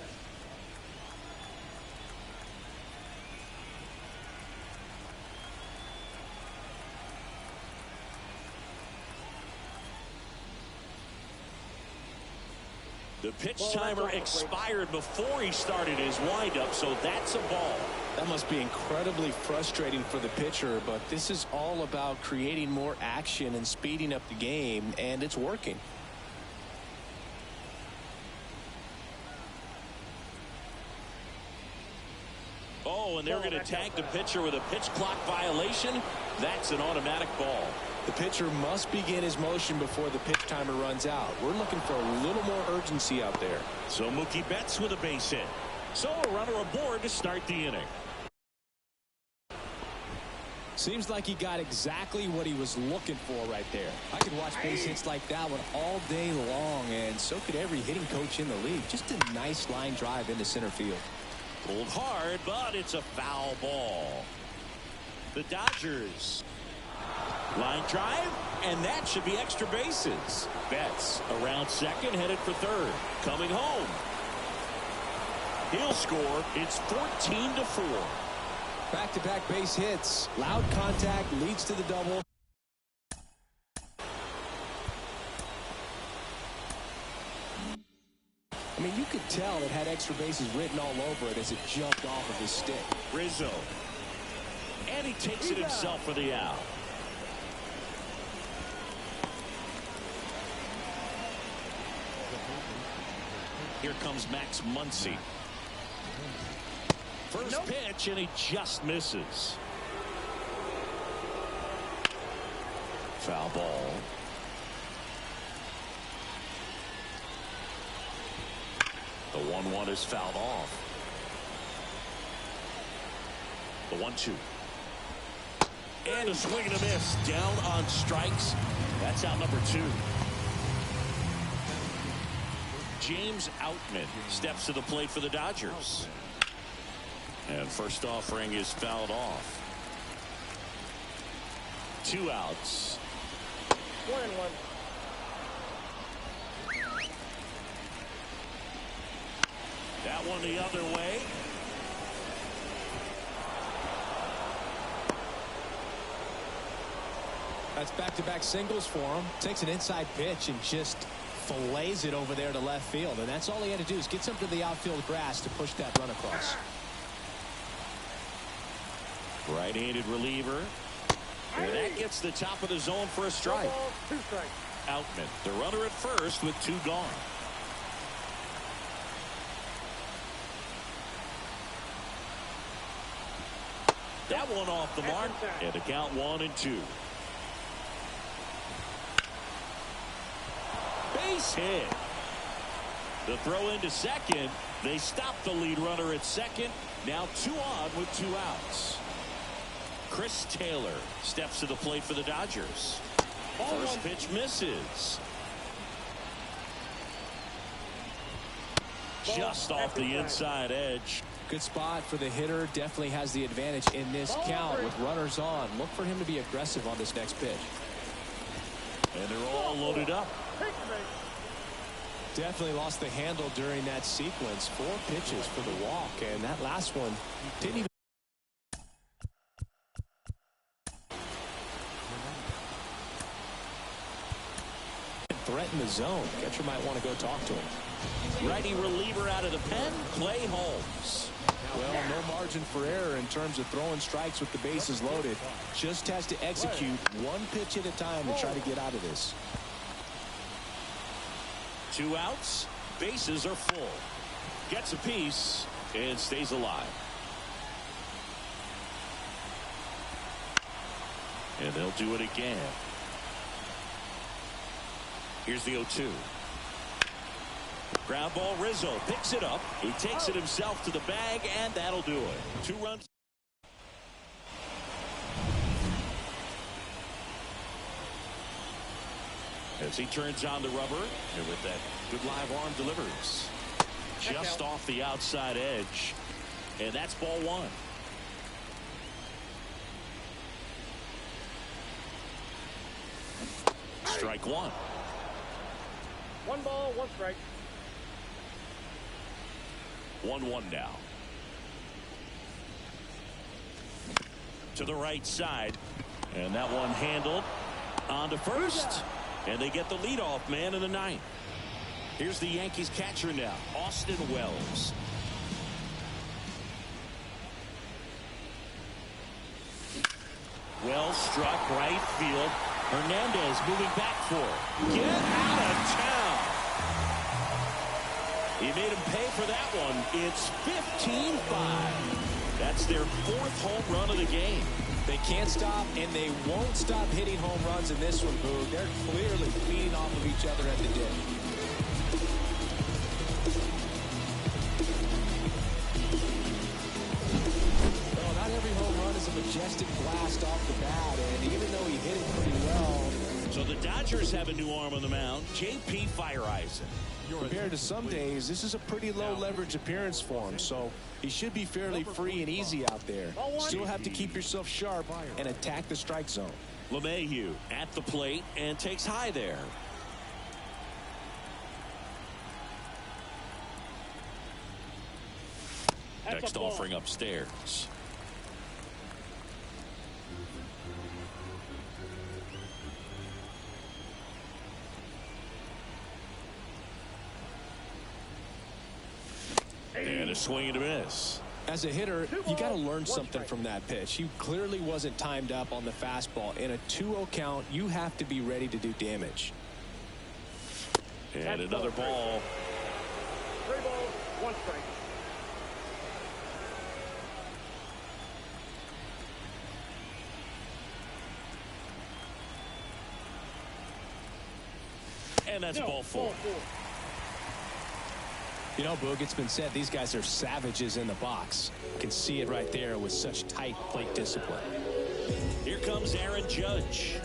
The pitch timer expired before he started his windup, so that's a ball. That must be incredibly frustrating for the pitcher, but this is all about creating more action and speeding up the game, and it's working. Oh, and they're going to tag the pitcher with a pitch clock violation. That's an automatic ball. The pitcher must begin his motion before the pitch timer runs out. We're looking for a little more urgency out there. So Mookie Betts with a base hit. So a runner aboard to start the inning. Seems like he got exactly what he was looking for right there. I could watch base hits like that one all day long, and so could every hitting coach in the league. Just a nice line drive into center field. Pulled hard, but it's a foul ball. The Dodgers. Line drive, and that should be extra bases. Betts around second, headed for third. Coming home. He'll score. It's 14-4. Back-to-back base hits. Loud contact leads to the double. I mean, you could tell it had extra bases written all over it as it jumped off of his stick. Rizzo. And he takes it himself for the out. Here comes Max Muncy. First pitch, and he just misses. Foul ball. The 1-1 is fouled off. The 1-2. And a swing and a miss. Down on strikes. That's out number 2. James Outman steps to the plate for the Dodgers. And first offering is fouled off. 2 outs. 1-1. That one the other way. That's back-to-back singles for him. Takes an inside pitch and just fillets it over there to left field. And that's all he had to do is get something to the outfield grass to push that run across. Right-handed reliever. And that gets the top of the zone for a strike. 2 strikes. Outman, the runner at first with 2 gone. That one off the mark, and the count 1-2. Base hit. The throw into second. They stop the lead runner at second. Now 2 on with 2 outs. Chris Taylor steps to the plate for the Dodgers. First pitch misses. Just off the inside edge. Good spot for the hitter. Definitely has the advantage in this count with runners on. Look for him to be aggressive on this next pitch. And they're all loaded up. Definitely lost the handle during that sequence. 4 pitches for the walk, and that last one didn't even threaten the zone. Catcher might want to go talk to him. Righty reliever out of the pen, Clay Holmes. Well, no margin for error in terms of throwing strikes with the bases loaded. Just has to execute one pitch at a time to try to get out of this. 2 outs. Bases are full. Gets a piece and stays alive. And they'll do it again. Here's the 0-2. Ground ball. Rizzo picks it up. He takes it himself to the bag, and that'll do it. 2 runs. As he turns on the rubber, and with that good live arm delivers. Just off the outside edge. And that's ball 1. Strike 1. 1 ball, 1 strike. 1-1 now. To the right side. And that one handled on to first. And they get the leadoff man in the 9th. Here's the Yankees catcher now, Austin Wells. Wells struck right field. Hernandez moving back for it. Get out of town. He made him pay for that one. It's 15-5. That's their 4th home run of the game. They can't stop, and they won't stop hitting home runs in this one, Boog. They're clearly feeding off of each other at the dip. Well, not every home run is a majestic blast off the bat, and even though he hit it pretty well. So the Dodgers have a new arm on the mound, J.P. Fireisen. Compared to some days, this is a pretty low leverage appearance for him, so he should be fairly free and easy out there. Still have to keep yourself sharp and attack the strike zone. LeMahieu at the plate and takes high there. Next offering upstairs. And a swing and a miss. As a hitter, you got to learn something from that pitch. He clearly wasn't timed up on the fastball. In a 2-0 count, you have to be ready to do damage. And another ball. 3 balls, 1 strike. And that's ball 4. You know, Boog, it's been said these guys are savages in the box. You can see it right there with such tight plate discipline. Here comes Aaron Judge.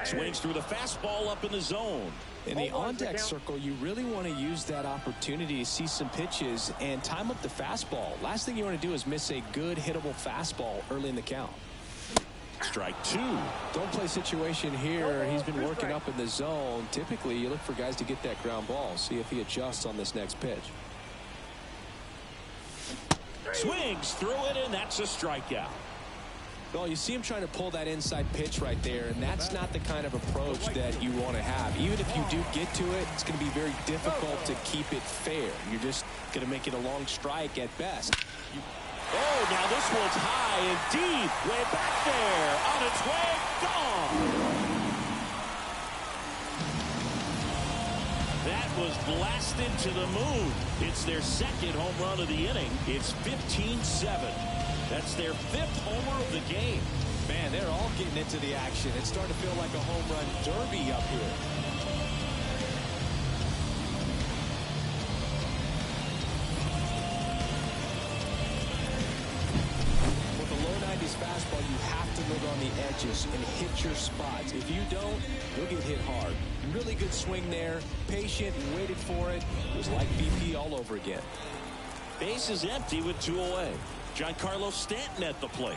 Swings through the fastball up in the zone. In the on-deck circle, you really want to use that opportunity to see some pitches and time up the fastball. Last thing you want to do is miss a good hittable fastball early in the count. Strike 2. Don't play situation here. He's been working up in the zone. Typically, you look for guys to get that ground ball. See if he adjusts on this next pitch. Swings through it, and that's a strikeout. Well, you see him trying to pull that inside pitch right there, and that's not the kind of approach that you want to have. Even if you do get to it, it's going to be very difficult to keep it fair. You're just going to make it a long strike at best. Oh, now this one's high and deep. Way back there. On its way. Gone. That was blasted to the moon. It's their 2nd home run of the inning. It's 15-7. That's their 5th homer of the game. Man, they're all getting into the action. It's starting to feel like a home run derby up here. With a low 90s fastball, you have to live on the edges and hit your spots. If you don't, you'll get hit hard. Really good swing there. Patient, waited for it. It was like BP all over again. Base is empty with 2 away. Giancarlo Stanton at the plate.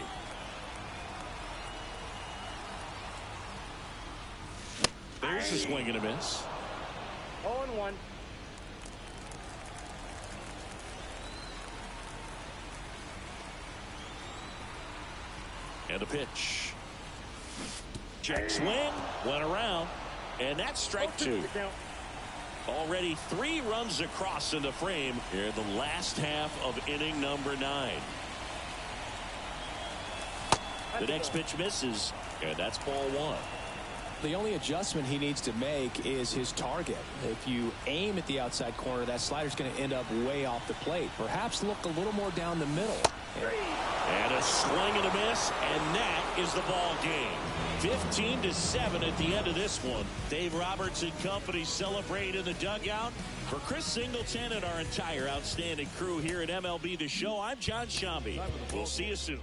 There's a swing and a miss. 0-1. And a pitch. Check swing, went around, and that's strike 2. Already 3 runs across in the frame here in the last half of inning number 9. The next pitch misses, and that's ball 1. The only adjustment he needs to make is his target. If you aim at the outside corner, that slider's going to end up way off the plate. Perhaps look a little more down the middle. And a swing and a miss, and that is the ball game. 15-7 at the end of this one. Dave Roberts and company celebrate in the dugout. For Chris Singleton and our entire outstanding crew here at MLB The Show, I'm John Shambi. We'll see you soon.